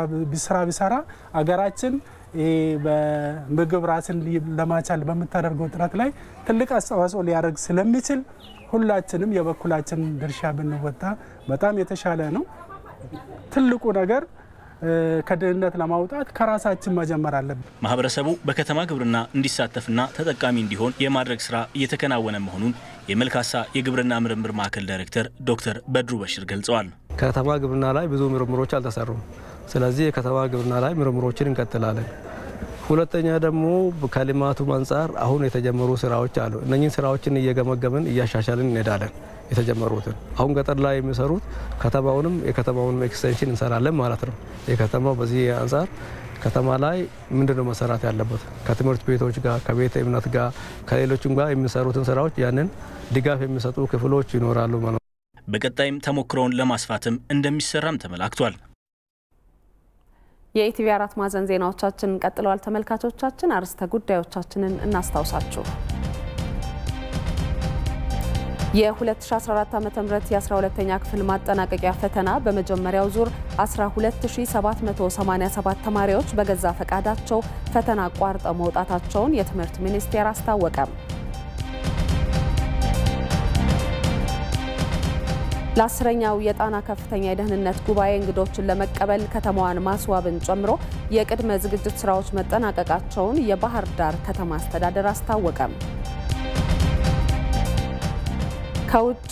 ቢሰራ አገራችን በምግብ ራስን ለማቻል በመታደርገው ጥረት ላይ ትልቅ አስተዋጽኦ ሊያደርግ ስለሚችል ሁላችንም የበኩላችን ድርሻ ብንወጣ በጣም የተሻለ ነው። ትልቁ ነገር ከድህነት ለማውጣት ከራሳችን መጀመር አለብን። ማህበረሰቡ በከተማ ግብርና እንዲሳተፍና ተጠቃሚ እንዲሆን የማድረግ ስራ እየተከናወነ መሆኑን የመልካሳ የግብርና ምርምር ማዕከል ዳይሬክተር ዶክተር በድሩ በሽር ገልጸዋል። ከተማ ግብርና ላይ ብዙ ምርምሮች አልተሰሩም። ስለዚህ የከተማ ግብርና ላይ ምርምሮችን እንቀጥላለን። ሁለተኛ ደግሞ ከልማቱ አንፃር አሁን የተጀመሩ ስራዎች አሉ። እነኚህን ስራዎችን እየገመገምን እያሻሻልን እንሄዳለን። የተጀመሩትን አሁን ገጠር ላይ የሚሰሩት ከተማውንም የከተማውንም ኤክስቴንሽን እንሰራለን ማለት ነው። የከተማው በዚህ አንፃር ከተማ ላይ ምንድነው መሰራት ያለበት ከትምህርት ቤቶች ጋር ከቤተ እምነት ጋር ከሌሎችም ጋር የሚሰሩትን ስራዎች ያንን ድጋፍ የሚሰጡ ክፍሎች ይኖራሉ ማለት ነው። በቀጣይም ተሞክሮውን ለማስፋትም እንደሚሰራም ተመላክቷል። የኢቲቪ 4 ማዕዘን ዜናዎቻችን ቀጥለዋል። ተመልካቾቻችን አርዕስተ ጉዳዮቻችንን እናስታውሳችሁ። የ2014 ዓ.ም የ12ኛ ክፍል ማጠናቀቂያ ፈተና በመጀመሪያው ዙር 12787 ተማሪዎች በገዛ ፈቃዳቸው ፈተና አቋርጠው መውጣታቸውን የትምህርት ሚኒስቴር አስታወቀ። ለ10ኛው የጣና ከፍተኛ የደህንነት ጉባኤ እንግዶችን ለመቀበል ከተማዋን ማስዋብን ጨምሮ የቅድመ ዝግጅት ስራዎች መጠናቀቃቸውን የባህር ዳር ከተማ አስተዳደር አስታወቀ። ከውጭ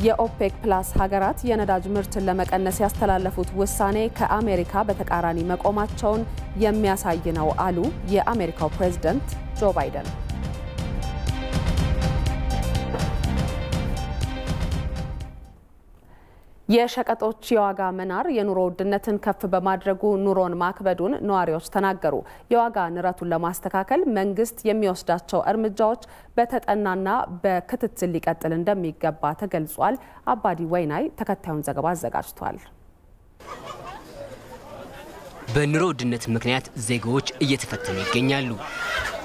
የኦፔክ ፕላስ ሀገራት የነዳጅ ምርትን ለመቀነስ ያስተላለፉት ውሳኔ ከአሜሪካ በተቃራኒ መቆማቸውን የሚያሳይ ነው አሉ የአሜሪካው ፕሬዝዳንት ጆ ባይደን። የሸቀጦች የዋጋ መናር የኑሮ ውድነትን ከፍ በማድረጉ ኑሮን ማክበዱን ነዋሪዎች ተናገሩ። የዋጋ ንረቱን ለማስተካከል መንግስት የሚወስዳቸው እርምጃዎች በተጠናና በክትትል ሊቀጥል እንደሚገባ ተገልጿል። አባዲ ወይናይ ተከታዩን ዘገባ አዘጋጅቷል። በኑሮ ውድነት ምክንያት ዜጎች እየተፈተኑ ይገኛሉ።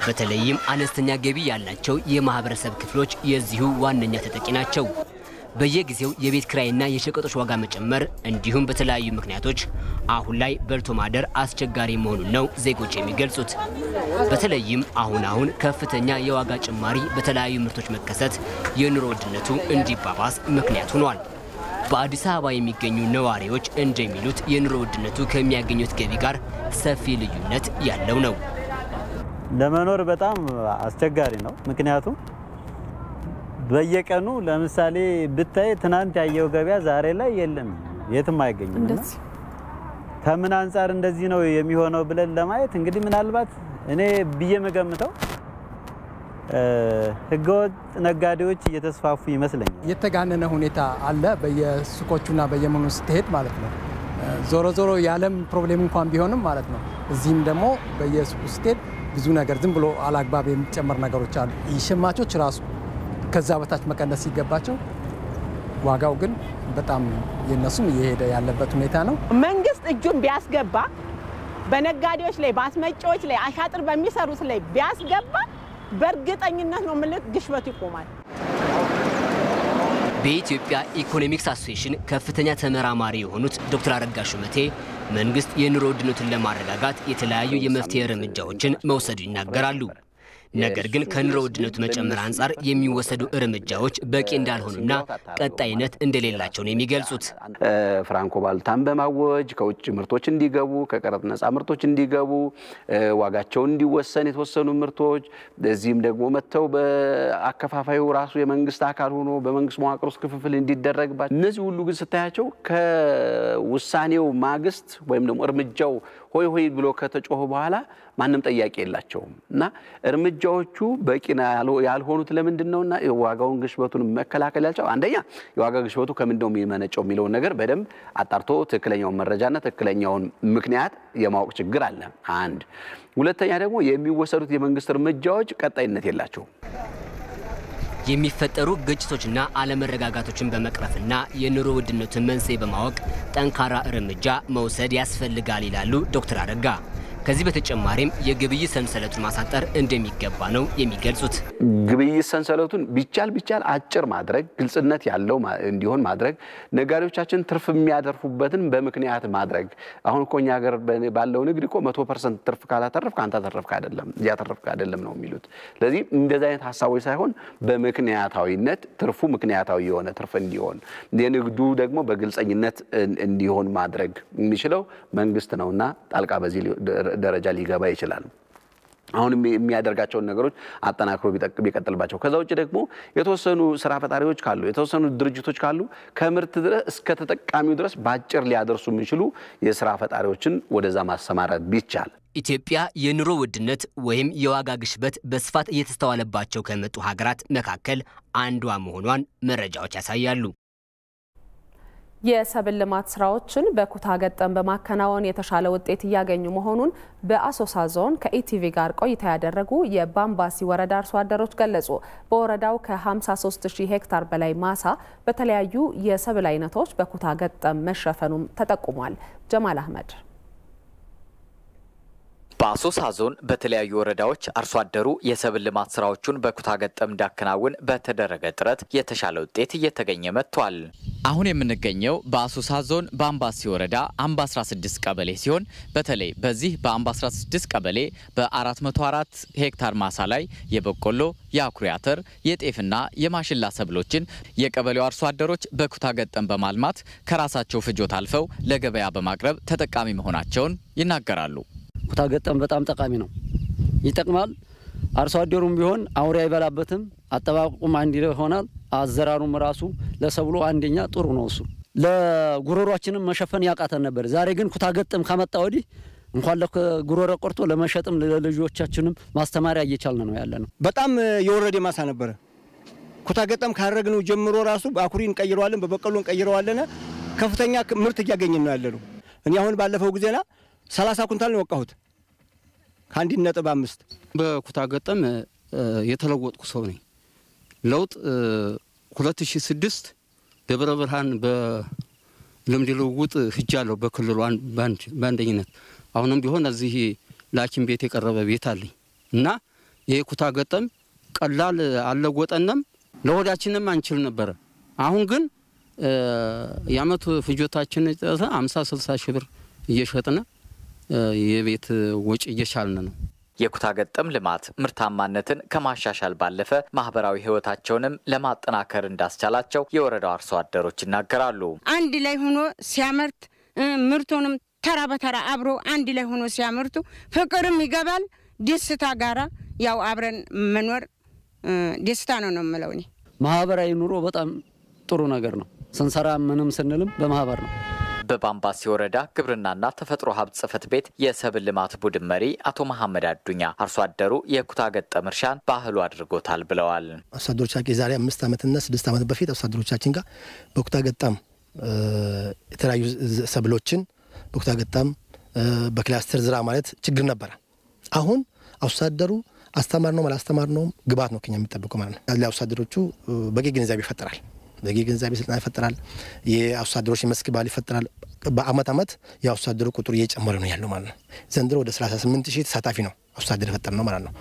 በተለይም አነስተኛ ገቢ ያላቸው የማህበረሰብ ክፍሎች የዚሁ ዋነኛ ተጠቂ ናቸው። በየጊዜው የቤት ክራይና የሸቀጦች ዋጋ መጨመር እንዲሁም በተለያዩ ምክንያቶች አሁን ላይ በልቶ ማደር አስቸጋሪ መሆኑን ነው ዜጎች የሚገልጹት። በተለይም አሁን ከፍተኛ የዋጋ ጭማሪ በተለያዩ ምርቶች መከሰት የኑሮ ውድነቱ እንዲባባስ ምክንያት ሆኗል። በአዲስ አበባ የሚገኙ ነዋሪዎች እንደሚሉት የኑሮ ውድነቱ ከሚያገኙት ገቢ ጋር ሰፊ ልዩነት ያለው ነው። ለመኖር በጣም አስቸጋሪ ነው። ምክንያቱም በየቀኑ ለምሳሌ ብታይ ትናንት ያየው ገበያ ዛሬ ላይ የለም፣ የትም አይገኝም። ከምን አንፃር እንደዚህ ነው የሚሆነው ብለን ለማየት እንግዲህ ምናልባት እኔ ብዬ መገምተው ህገወጥ ነጋዴዎች እየተስፋፉ ይመስለኛል። የተጋነነ ሁኔታ አለ በየሱቆቹና በየመኑ ስትሄድ ማለት ነው። ዞሮ ዞሮ የዓለም ፕሮብሌም እንኳን ቢሆንም ማለት ነው። እዚህም ደግሞ በየሱቁ ስትሄድ ብዙ ነገር ዝም ብሎ አላግባብ የሚጨመር ነገሮች አሉ። ሸማቾች ራሱ ከዛ በታች መቀነስ ሲገባቸው ዋጋው ግን በጣም የነሱም እየሄደ ያለበት ሁኔታ ነው። መንግስት እጁን ቢያስገባ በነጋዴዎች ላይ በአስመጪዎች ላይ አሻጥር በሚሰሩት ላይ ቢያስገባ በእርግጠኝነት ነው ማለት ግሽበቱ ይቆማል። በኢትዮጵያ ኢኮኖሚክስ አሶሲዬሽን ከፍተኛ ተመራማሪ የሆኑት ዶክተር አረጋ ሹመቴ መንግስት የኑሮ ውድነቱን ለማረጋጋት የተለያዩ የመፍትሄ እርምጃዎችን መውሰዱ ይናገራሉ። ነገር ግን ከኑሮ ውድነቱ መጨመር አንፃር የሚወሰዱ እርምጃዎች በቂ እንዳልሆኑና ቀጣይነት እንደሌላቸው ነው የሚገልጹት። ፍራንኮ ቫሉታን በማወጅ ከውጭ ምርቶች እንዲገቡ ከቀረጥ ነፃ ምርቶች እንዲገቡ ዋጋቸው እንዲወሰን የተወሰኑ ምርቶች እዚህም ደግሞ መተው በአከፋፋዩ ራሱ የመንግስት አካል ሆኖ በመንግስት መዋቅር ውስጥ ክፍፍል እንዲደረግባቸው እነዚህ ሁሉ ግን ስታያቸው ከውሳኔው ማግስት ወይም ደግሞ እርምጃው ሆይ ሆይ ብሎ ከተጮኸ በኋላ ማንም ጠያቂ የላቸውም እና እርምጃዎቹ በቂና ያልሆኑት ለምንድነውና የዋጋውን ግሽበቱን መከላከል ያልቻው አንደኛ የዋጋ ግሽበቱ ከምንድነው የሚመነጨው የሚለው ነገር በደንብ አጣርቶ ትክክለኛውን መረጃና ትክክለኛውን ምክንያት የማወቅ ችግር አለ አንድ ሁለተኛ ደግሞ የሚወሰዱት የመንግስት እርምጃዎች ቀጣይነት የላቸውም የሚፈጠሩ ግጭቶችና አለመረጋጋቶችን በመቅረፍና የኑሮ ውድነቱን መንስኤ በማወቅ ጠንካራ እርምጃ መውሰድ ያስፈልጋል ይላሉ ዶክተር አረጋ ከዚህ በተጨማሪም የግብይት ሰንሰለቱን ማሳጠር እንደሚገባ ነው የሚገልጹት ግብይት ሰንሰለቱን ቢቻል አጭር ማድረግ ግልጽነት ያለው እንዲሆን ማድረግ ነጋዴዎቻችን ትርፍ የሚያደርፉበትን በምክንያት ማድረግ አሁን ኮኛ ሀገር ባለው ንግድ እኮ 100% ትርፍ ካላተረፍክ አንተ ተረፍክ አይደለም ያተረፍክ አይደለም ነው የሚሉት ስለዚህ እንደዛ አይነት ሐሳቦች ሳይሆን በምክንያታዊነት ትርፉ ምክንያታዊ የሆነ ትርፍ እንዲሆን የንግዱ ደግሞ በግልጽኝነት እንዲሆን ማድረግ የሚችለው መንግስት ነውና ጣልቃ በዚህ ደረጃ ሊገባ ይችላል አሁን የሚያደርጋቸው ነገሮች አጠናክሮ ቢቀጥልባቸው ከዛ ውጭ ደግሞ የተወሰኑ ስራ ፈጣሪዎች ካሉ የተወሰኑ ድርጅቶች ካሉ ከምርት ድረስ እስከ ተጠቃሚው ድረስ ባጭር ሊያደርሱ የሚችሉ የስራ ፈጣሪዎችን ወደዛ ማሰማራት ቢቻል ኢትዮጵያ የኑሮ ውድነት ወይም የዋጋ ግሽበት በስፋት እየተስተዋለባቸው ከመጡ ሀገራት መካከል አንዷ መሆኗን መረጃዎች ያሳያሉ የሰብል ልማት ስራዎችን በኩታ ገጠም በማከናወን የተሻለ ውጤት ያገኙ መሆኑን በአሶሳ ዞን ከኢቲቪ ጋር ቆይታ ያደረጉ የባምባሲ ወረዳ አርሶ አደሮች ገለጹ። በወረዳው ከ53000 ሄክታር በላይ ማሳ በተለያዩ የሰብል አይነቶች በኩታ ገጠም መሸፈኑም ተጠቁሟል። ጀማል አህመድ በአሶሳ ዞን በተለያዩ ወረዳዎች አርሶ አደሩ የሰብል ልማት ስራዎቹን በኩታ ገጠም እንዳከናውን በተደረገ ጥረት የተሻለ ውጤት እየተገኘ መጥቷል። አሁን የምንገኘው በአሶሳ ዞን በአምባሲ ወረዳ አምባ 16 ቀበሌ ሲሆን በተለይ በዚህ በአምባ 16 ቀበሌ በ404 ሄክታር ማሳ ላይ የበቆሎ፣ የአኩሪ አተር፣ የጤፍና የማሽላ ሰብሎችን የቀበሌው አርሶ አደሮች በኩታ ገጠም በማልማት ከራሳቸው ፍጆታ አልፈው ለገበያ በማቅረብ ተጠቃሚ መሆናቸውን ይናገራሉ። ኩታ ገጠም በጣም ጠቃሚ ነው ይጠቅማል አርሶ አደሩም ቢሆን አውሬ አይበላበትም አጠባቁም አንድ ይሆናል አዘራሩም ራሱ ለሰብሉ አንደኛ ጥሩ ነው እሱ ለጉሮሮአችንም መሸፈን ያቃተን ነበር ዛሬ ግን ኩታ ገጠም ከመጣ ወዲህ እንኳን ለጉሮሮ ቆርጦ ለመሸጥም ለልጆቻችንም ማስተማሪያ እየቻልን ነው ያለነው በጣም የወረደ ማሳ ነበር ኩታ ገጠም ካረግነው ጀምሮ ራሱ በአኩሪን ቀይረዋለን በበቀሎን ቀይረዋለን ከፍተኛ ምርት ያገኘን ነው ያለነው እኔ አሁን ባለፈው ጊዜና 30 ኩንታል ነው ወቃሁት ከ1.5 በኩታ ገጠም የተለወጥኩ ሰው ነኝ ለውጥ 2006 ደብረ ብርሃን በልምድ ልውውጥ ሂጃለሁ በክልሉ ባንደኝነት አሁንም ቢሆን እዚህ ላኪም ቤት የቀረበ ቤት አለኝ እና ይሄ ኩታ ገጠም ቀላል አለወጠንም ለወዳችንም አንችል ነበር አሁን ግን ያመቱ ፍጆታችን 50-60 ሺህ ብር እየሸጥነ የቤት ወጪ እየቻልን ነው የኩታ ገጠም ልማት ምርታማነትን ከማሻሻል ባለፈ ማህበራዊ ህይወታቸውንም ለማጠናከር እንዳስቻላቸው የወረዳው አርሶ አደሮች ይናገራሉ አንድ ላይ ሆኖ ሲያመርት ምርቱንም ተራ በተራ አብሮ አንድ ላይ ሆኖ ሲያመርቱ ፍቅርም ይገባል ደስታ ጋራ ያው አብረን መኖር ደስታ ነው የምለው እኔ ማህበራዊ ኑሮ በጣም ጥሩ ነገር ነው ስንሰራ ምንም ስንልም በማህበር ነው በባምባሲ ወረዳ ግብርናና ተፈጥሮ ሀብት ጽፈት ቤት የሰብል ልማት ቡድን መሪ አቶ መሐመድ አዱኛ አርሶ አደሩ የኩታ ገጠም እርሻን ባህሉ አድርጎታል ብለዋል አርሶ አደሮቻችን ዛሬ 5 ዓመትና 6 ዓመት በፊት አርሶ አደሮቻችን ጋር በኩታ ገጠም የተለያዩ ሰብሎችን በኩታ ገጠም በክላስተር ዝራ ማለት ችግር ነበር አሁን አርሶ አደሩ አስተማር ነው ማላስተማር ነው ግባት ነው ከኛ የሚጠብቀው ማለት ነው ለአርሶ አደሮቹ በቂ ግንዛቤ ይፈጠራል በቂ ግንዛቤ ስልጠና ይፈጠራል የአርሶ አደሮች መስክ ባል ይፈጠራል በአመት የአርሶ አደሩ ቁጥር እየጨመረ ነው ያለው ማለት ነው ዘንድሮ ወደ 38000 ተሳታፊ ነው አርሶ አደር ፈጠር ነው ማለት ነው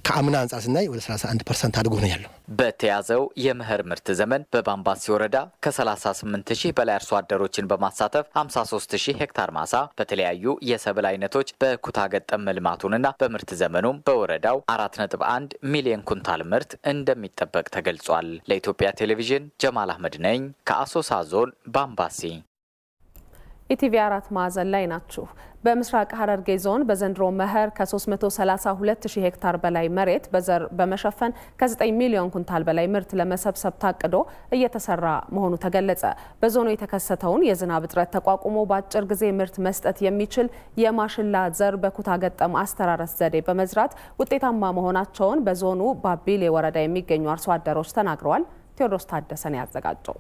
ከአምና አንጻር ስናይ ወደ 31% አድጎ ነው ያለው በተያዘው የመኸር ምርት ዘመን በባምባሲ ወረዳ ከ38000 በላይ አርሶ አደሮችን በማሳተፍ 53000 ሄክታር ማሳ በተለያዩ የሰብል አይነቶች በኩታ ገጠም መልማቱንና በምርት ዘመኑም በወረዳው 4.1 ሚሊዮን ኩንታል ምርት እንደሚጠበቅ ተገልጿል። ለኢትዮጵያ ቴሌቪዥን ጀማል አህመድ ነኝ ከአሶሳ ዞን ባምባሲ። ኢቲቪ 4 ማዕዘን ላይ ናችሁ። በምስራቅ ሐረርጌ ዞን በዘንድሮ መኸር ከ332,000 ሄክታር በላይ መሬት በዘር በመሸፈን ከ9 ሚሊዮን ኩንታል በላይ ምርት ለመሰብሰብ ታቅዶ እየተሰራ መሆኑ ተገለጸ። በዞኑ የተከሰተውን የዝናብ እጥረት ተቋቁሞ በአጭር ጊዜ ምርት መስጠት የሚችል የማሽላ ዘር በኩታ ገጠም አስተራረስ ዘዴ በመዝራት ውጤታማ መሆናቸውን በዞኑ ባቢሌ ወረዳ የሚገኙ አርሶ አደሮች ተናግረዋል። ቴዎድሮስ ታደሰን ያዘጋጀው።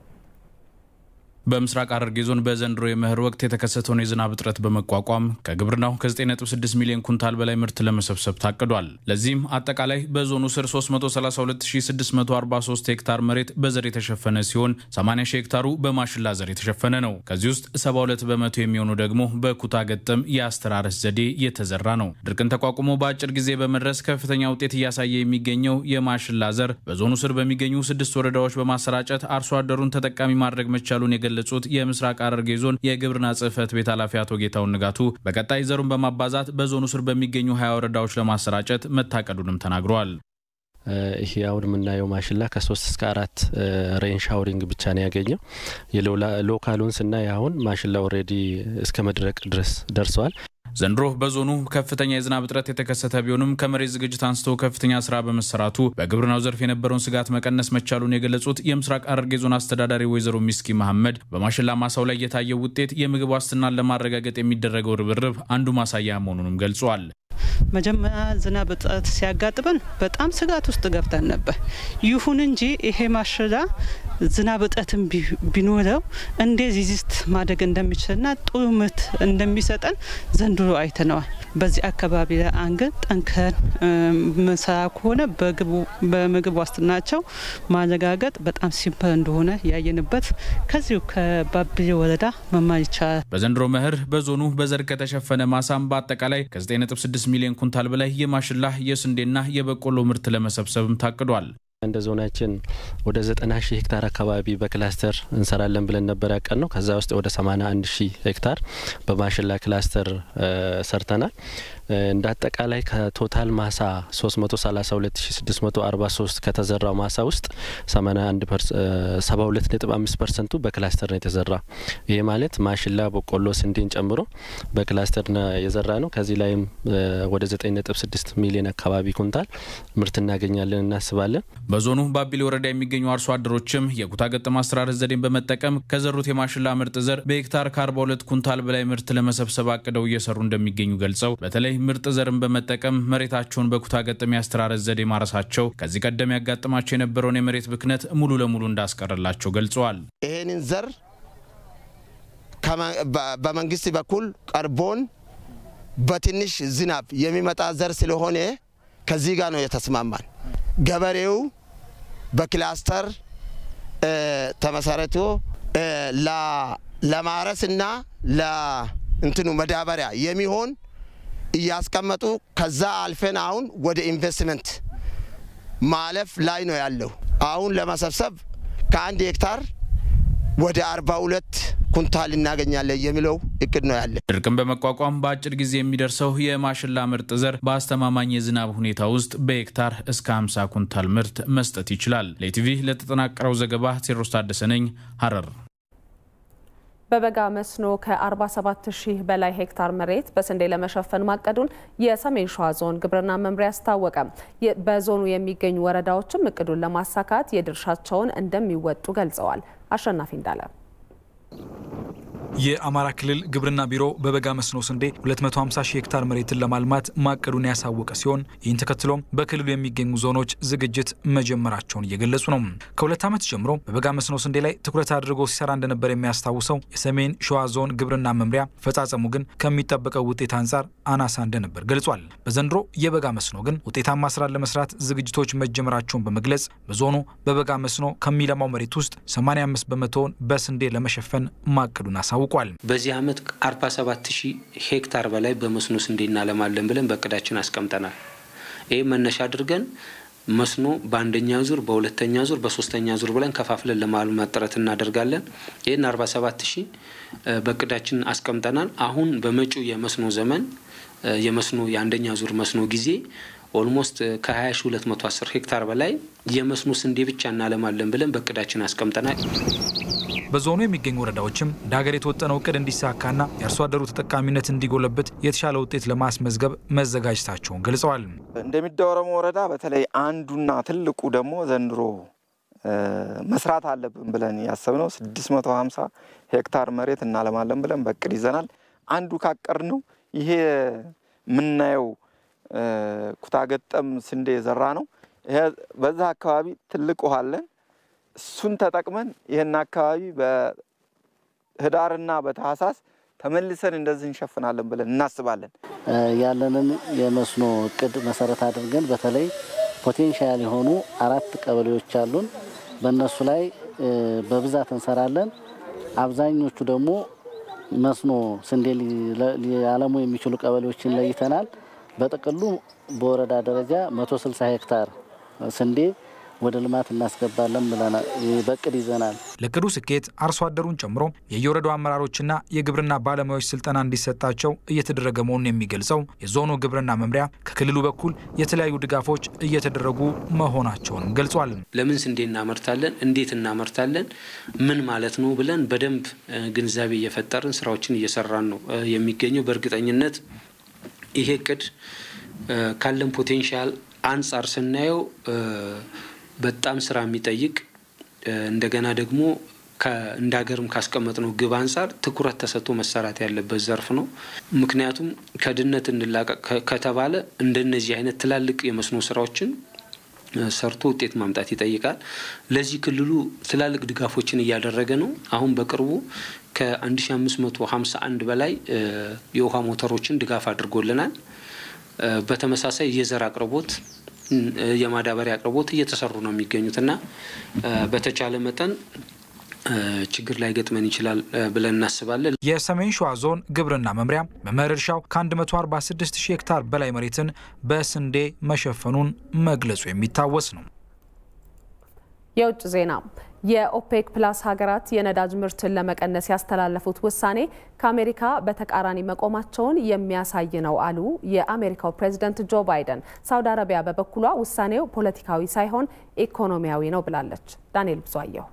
በምስራቅ ሐረርጌ ዞን በዘንድሮ የመኸር ወቅት የተከሰተውን የዝናብ እጥረት በመቋቋም ከግብርናው ከ9.6 ሚሊዮን ኩንታል በላይ ምርት ለመሰብሰብ ታቅዷል። ለዚህም አጠቃላይ በዞኑ ስር 332,643 ሄክታር መሬት በዘር የተሸፈነ ሲሆን 80 ሺህ ሄክታሩ በማሽላ ዘር የተሸፈነ ነው። ከዚህ ውስጥ 72 በመቶ የሚሆኑ ደግሞ በኩታ ገጠም የአስተራረስ ዘዴ የተዘራ ነው። ድርቅን ተቋቁሞ በአጭር ጊዜ በመድረስ ከፍተኛ ውጤት እያሳየ የሚገኘው የማሽላ ዘር በዞኑ ስር በሚገኙ 6 ወረዳዎች በማሰራጨት አርሶ አደሩን ተጠቃሚ ማድረግ መቻሉን የገለጹት የምስራቅ ሐረርጌ ዞን የግብርና ጽሕፈት ቤት ኃላፊ አቶ ጌታውን ንጋቱ በቀጣይ ዘሩን በማባዛት በዞኑ ስር በሚገኙ 20 ወረዳዎች ለማሰራጨት መታቀዱንም ተናግረዋል። ይሄ አሁን የምናየው ማሽላ ከ3 እስከ 4 ሬን ሻውሪንግ ብቻ ነው ያገኘው። የሎካሉን ስናይ አሁን ማሽላ ኦሬዲ እስከ መድረቅ ድረስ ደርሰዋል። ዘንድሮ በዞኑ ከፍተኛ የዝናብ እጥረት የተከሰተ ቢሆንም ከመሬት ዝግጅት አንስቶ ከፍተኛ ስራ በመሰራቱ በግብርናው ዘርፍ የነበረውን ስጋት መቀነስ መቻሉን የገለጹት የምስራቅ ሐረርጌ ዞን አስተዳዳሪ ወይዘሮ ሚስኪ መሐመድ በማሽላ ማሳው ላይ የታየው ውጤት የምግብ ዋስትናን ለማረጋገጥ የሚደረገው ርብርብ አንዱ ማሳያ መሆኑንም ገልጿል። መጀመሪያ ዝናብ እጥረት ሲያጋጥመን በጣም ስጋት ውስጥ ገብተን ነበር። ይሁን እንጂ ይሄ ማሽላ ዝናብ እጥረትም ቢኖረው እንዴት ሪዚስት ማድረግ እንደሚችልና ጥሩ ምርት እንደሚሰጠን ዘንድሮ አይተነዋል። በዚህ አካባቢ ላይ አንገን ጠንከን መሰራ ከሆነ በምግብ ዋስትናቸው ማረጋገጥ በጣም ሲምፕል እንደሆነ ያየንበት ከዚሁ ከባቢሌ ወረዳ መማር ይቻላል። በዘንድሮ መኸር በዞኑ በዘር ከተሸፈነ ማሳም በአጠቃላይ ከ9.6 ሚሊዮን ኩንታል በላይ የማሽላ የስንዴና የበቆሎ ምርት ለመሰብሰብም ታቅዷል። እንደ ዞናችን ወደ 90 ሺህ ሄክታር አካባቢ በክላስተር እንሰራለን ብለን ነበር ያቀድነው። ከዛ ውስጥ ወደ 81 ሺህ ሄክታር በማሽላ ክላስተር ሰርተናል። እንደ አጠቃላይ ከቶታል ማሳ 332643 ከተዘራው ማሳ ውስጥ 72.5% በክላስተር ነው የተዘራ። ይሄ ማለት ማሽላ፣ በቆሎ፣ ስንዴን ጨምሮ በክላስተር ነው የዘራ ነው። ከዚህ ላይም ወደ 9.6 ሚሊዮን አካባቢ ኩንታል ምርት እናገኛለን እናስባለን። በዞኑ ባቢሌ ወረዳ የሚገኙ አርሶ አደሮችም የኩታ ገጠም አስተራረስ ዘዴን በመጠቀም ከዘሩት የማሽላ ምርጥ ዘር በሄክታር ከ42 ኩንታል በላይ ምርት ለመሰብሰብ አቅደው እየሰሩ እንደሚገኙ ገልጸው በተለይ ምርጥ ዘርን በመጠቀም መሬታቸውን በኩታ ገጠም አስተራረስ ዘዴ ማረሳቸው ከዚህ ቀደም ያጋጥማቸው የነበረውን የመሬት ብክነት ሙሉ ለሙሉ እንዳስቀረላቸው ገልጸዋል። ይሄንን ዘር በመንግስት በኩል ቀርቦን በትንሽ ዝናብ የሚመጣ ዘር ስለሆነ ከዚህ ጋር ነው የተስማማን። ገበሬው በክላስተር ተመሰረቶ ለማረስና ለእንትኑ መዳበሪያ የሚሆን እያስቀመጡ ከዛ አልፈን አሁን ወደ ኢንቨስትመንት ማለፍ ላይ ነው ያለው። አሁን ለመሰብሰብ ከ1 ሄክታር ወደ 42 ኩንታል እናገኛለን የሚለው እቅድ ነው ያለ። ድርቅን በመቋቋም በአጭር ጊዜ የሚደርሰው የማሽላ ምርጥ ዘር በአስተማማኝ የዝናብ ሁኔታ ውስጥ በሄክታር እስከ 50 ኩንታል ምርት መስጠት ይችላል። ለቲቪ ለተጠናቀረው ዘገባ ቴዎድሮስ ታደሰ ነኝ፣ ሐረር። በበጋ መስኖ ከ47,000 በላይ ሄክታር መሬት በስንዴ ለመሸፈን ማቀዱን የሰሜን ሸዋ ዞን ግብርና መምሪያ አስታወቀ። በዞኑ የሚገኙ ወረዳዎችም እቅዱን ለማሳካት የድርሻቸውን እንደሚወጡ ገልጸዋል። አሸናፊ እንዳለ የአማራ ክልል ግብርና ቢሮ በበጋ መስኖ ስንዴ 250 ሺህ ሄክታር መሬትን ለማልማት ማቀዱን ያሳወቀ ሲሆን ይህን ተከትሎም በክልሉ የሚገኙ ዞኖች ዝግጅት መጀመራቸውን እየገለጹ ነው። ከ2 ዓመት ጀምሮ በበጋ መስኖ ስንዴ ላይ ትኩረት አድርጎ ሲሰራ እንደነበር የሚያስታውሰው የሰሜን ሸዋ ዞን ግብርና መምሪያ ፈጻጸሙ ግን ከሚጠበቀው ውጤት አንጻር አናሳ እንደነበር ገልጿል። በዘንድሮ የበጋ መስኖ ግን ውጤታማ ስራ ለመስራት ዝግጅቶች መጀመራቸውን በመግለጽ በዞኑ በበጋ መስኖ ከሚለማው መሬት ውስጥ 85 በመቶውን በስንዴ ለመሸፈን ማቀዱን አሳውቋል። በዚህ ዓመት 47,000 ሄክታር በላይ በመስኖ ስንዴ እናለማለን ብለን በእቅዳችን አስቀምጠናል። ይህ መነሻ አድርገን መስኖ በአንደኛ ዙር፣ በሁለተኛ ዙር፣ በሶስተኛ ዙር ብለን ከፋፍለን ለማልማት ጥረት እናደርጋለን። ይህን 47,000 በእቅዳችን አስቀምጠናል። አሁን በመጪው የመስኖ ዘመን የመስኖ የአንደኛ ዙር መስኖ ጊዜ ኦልሞስት ከ20210 ሄክታር በላይ የመስኖ ስንዴ ብቻ እናለማለን ብለን በእቅዳችን አስቀምጠናል። በዞኑ የሚገኙ ወረዳዎችም እንደ ሀገር የተወጠነው እቅድ እንዲሳካና የአርሶ አደሩ ተጠቃሚነት እንዲጎለበት የተሻለ ውጤት ለማስመዝገብ መዘጋጀታቸውን ገልጸዋል። እንደሚዳወረሙ ወረዳ በተለይ አንዱና ትልቁ ደግሞ ዘንድሮ መስራት አለብን ብለን ያሰብነው 650 ሄክታር መሬት እናለማለን ብለን በእቅድ ይዘናል። አንዱ ካቀርነው ይሄ ምናየው ኩታ ገጠም ስንዴ ዘራ ነው። ይሄ በዛ አካባቢ ትልቅ ውሃ አለን። እሱን ተጠቅመን ይሄን አካባቢ በህዳርና በታህሳስ ተመልሰን እንደዚህ እንሸፍናለን ብለን እናስባለን። ያለንን የመስኖ እቅድ መሰረት አድርገን በተለይ ፖቴንሻል የሆኑ 4 ቀበሌዎች አሉን። በእነሱ ላይ በብዛት እንሰራለን። አብዛኞቹ ደግሞ መስኖ ስንዴ ሊያለሙ የሚችሉ ቀበሌዎችን ለይተናል። በጥቅሉ በወረዳ ደረጃ 160 ሄክታር ስንዴ ወደ ልማት እናስገባለን ብለን በቅድ ይዘናል። ለቅዱ ስኬት አርሶ አደሩን ጨምሮ የየወረዳው አመራሮችና የግብርና ባለሙያዎች ስልጠና እንዲሰጣቸው እየተደረገ መሆኑን የሚገልጸው የዞኑ ግብርና መምሪያ ከክልሉ በኩል የተለያዩ ድጋፎች እየተደረጉ መሆናቸውንም ገልጿል። ለምን ስንዴ እናመርታለን፣ እንዴት እናመርታለን፣ ምን ማለት ነው ብለን በደንብ ግንዛቤ እየፈጠርን ስራዎችን እየሰራን ነው የሚገኘው። በእርግጠኝነት ይሄ እቅድ ካለን ፖቴንሻል አንጻር ስናየው በጣም ስራ የሚጠይቅ እንደገና ደግሞ እንደ ሀገርም ካስቀመጥነው ግብ አንጻር ትኩረት ተሰጥቶ መሰራት ያለበት ዘርፍ ነው። ምክንያቱም ከድህነት እንላቀቅ ከተባለ እንደነዚህ አይነት ትላልቅ የመስኖ ስራዎችን ሰርቶ ውጤት ማምጣት ይጠይቃል። ለዚህ ክልሉ ትላልቅ ድጋፎችን እያደረገ ነው። አሁን በቅርቡ ከ1551 በላይ የውሃ ሞተሮችን ድጋፍ አድርጎልናል። በተመሳሳይ የዘር አቅርቦት የማዳበሪያ አቅርቦት እየተሰሩ ነው የሚገኙትና በተቻለ መጠን ችግር ላይ ገጥመን ይችላል ብለን እናስባለን። የሰሜን ሸዋ ዞን ግብርና መምሪያ በመኸር እርሻው ከ146,000 ሄክታር በላይ መሬትን በስንዴ መሸፈኑን መግለጹ የሚታወስ ነው። የውጭ ዜና የኦፔክ ፕላስ ሀገራት የነዳጅ ምርትን ለመቀነስ ያስተላለፉት ውሳኔ ከአሜሪካ በተቃራኒ መቆማቸውን የሚያሳይ ነው አሉ የአሜሪካው ፕሬዝዳንት ጆ ባይደን። ሳውዲ አረቢያ በበኩሏ ውሳኔው ፖለቲካዊ ሳይሆን ኢኮኖሚያዊ ነው ብላለች። ዳንኤል ብዙአየሁ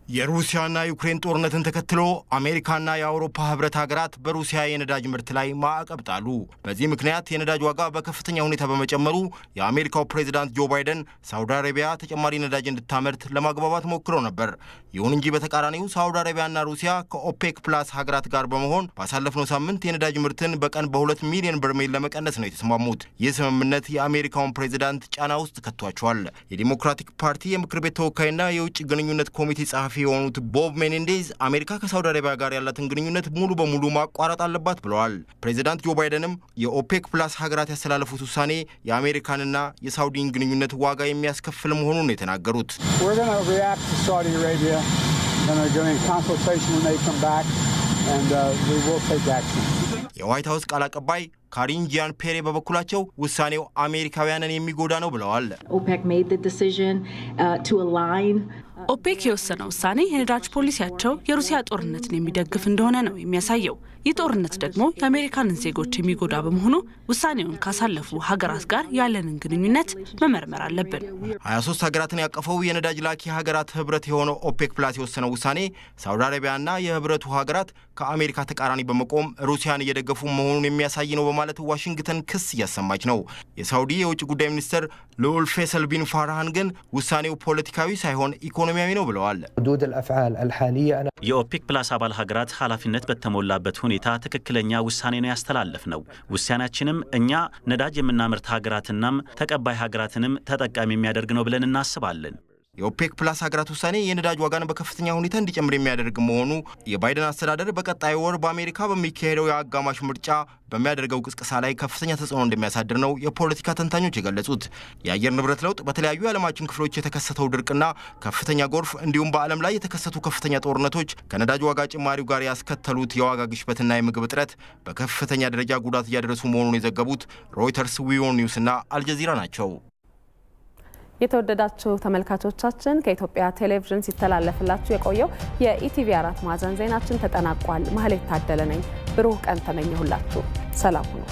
የሩሲያና ዩክሬን ጦርነትን ተከትሎ አሜሪካና የአውሮፓ ህብረት ሀገራት በሩሲያ የነዳጅ ምርት ላይ ማዕቀብ ጣሉ። በዚህ ምክንያት የነዳጅ ዋጋ በከፍተኛ ሁኔታ በመጨመሩ የአሜሪካው ፕሬዝዳንት ጆ ባይደን ሳውዲ አረቢያ ተጨማሪ ነዳጅ እንድታመርት ለማግባባት ሞክረው ነበር። ይሁን እንጂ በተቃራኒው ሳውዲ አረቢያና ሩሲያ ከኦፔክ ፕላስ ሀገራት ጋር በመሆን ባሳለፍነው ሳምንት የነዳጅ ምርትን በቀን በ2 ሚሊዮን በርሜል ለመቀነስ ነው የተስማሙት። ይህ ስምምነት የአሜሪካውን ፕሬዝዳንት ጫና ውስጥ ከቷቸዋል። የዲሞክራቲክ ፓርቲ የምክር ቤት ተወካይና የውጭ ግንኙነት ኮሚቴ ጸሐፊ የሆኑት ቦብ ሜኔንዴዝ አሜሪካ ከሳውዲ አረቢያ ጋር ያላትን ግንኙነት ሙሉ በሙሉ ማቋረጥ አለባት ብለዋል። ፕሬዝዳንት ጆ ባይደንም የኦፔክ ፕላስ ሀገራት ያስተላለፉት ውሳኔ የአሜሪካንና የሳውዲን ግንኙነት ዋጋ የሚያስከፍል መሆኑን ነው የተናገሩት። የዋይት ሀውስ ቃል አቀባይ ካሪን ጂያን ፔሬ በበኩላቸው ውሳኔው አሜሪካውያንን የሚጎዳ ነው ብለዋል። ኦፔክ የወሰነው ውሳኔ የነዳጅ ፖሊሲያቸው የሩሲያ ጦርነትን የሚደግፍ እንደሆነ ነው የሚያሳየው። ይህ ጦርነት ደግሞ የአሜሪካንን ዜጎች የሚጎዳ በመሆኑ ውሳኔውን ካሳለፉ ሀገራት ጋር ያለንን ግንኙነት መመርመር አለብን። 23 ሀገራትን ያቀፈው የነዳጅ ላኪ ሀገራት ህብረት የሆነው ኦፔክ ፕላስ የወሰነው ውሳኔ ሳውዲ አረቢያና የህብረቱ ሀገራት ከአሜሪካ ተቃራኒ በመቆም ሩሲያን እየደገፉ መሆኑን የሚያሳይ ነው በማለት ዋሽንግተን ክስ እያሰማች ነው። የሳውዲ የውጭ ጉዳይ ሚኒስትር ልዑል ፌሰል ቢን ፋርሃን ግን ውሳኔው ፖለቲካዊ ሳይሆን ኢኮኖሚያዊ ነው ብለዋል። የኦፔክ ፕላስ አባል ሀገራት ኃላፊነት በተሞላበት ሁኔታ ትክክለኛ ውሳኔ ነው ያስተላለፍ ነው። ውሳኔያችንም እኛ ነዳጅ የምናመርት ሀገራትናም ተቀባይ ሀገራትንም ተጠቃሚ የሚያደርግ ነው ብለን እናስባለን። የኦፔክ ፕላስ ሀገራት ውሳኔ የነዳጅ ዋጋን በከፍተኛ ሁኔታ እንዲጨምር የሚያደርግ መሆኑ የባይደን አስተዳደር በቀጣይ ወር በአሜሪካ በሚካሄደው የአጋማሽ ምርጫ በሚያደርገው ቅስቀሳ ላይ ከፍተኛ ተጽዕኖ እንደሚያሳድር ነው የፖለቲካ ተንታኞች የገለጹት። የአየር ንብረት ለውጥ፣ በተለያዩ የዓለማችን ክፍሎች የተከሰተው ድርቅና ከፍተኛ ጎርፍ እንዲሁም በዓለም ላይ የተከሰቱ ከፍተኛ ጦርነቶች ከነዳጅ ዋጋ ጭማሪው ጋር ያስከተሉት የዋጋ ግሽበትና የምግብ እጥረት በከፍተኛ ደረጃ ጉዳት እያደረሱ መሆኑን የዘገቡት ሮይተርስ፣ ዊኦን ኒውስ እና አልጀዚራ ናቸው። የተወደዳችሁ ተመልካቾቻችን ከኢትዮጵያ ቴሌቪዥን ሲተላለፍላችሁ የቆየው የኢቲቪ 4 ማዕዘን ዜናችን ተጠናቋል። ማህሌት ታደለ ነኝ። ብሩህ ቀን ተመኘሁላችሁ። ሰላም ሁኑ።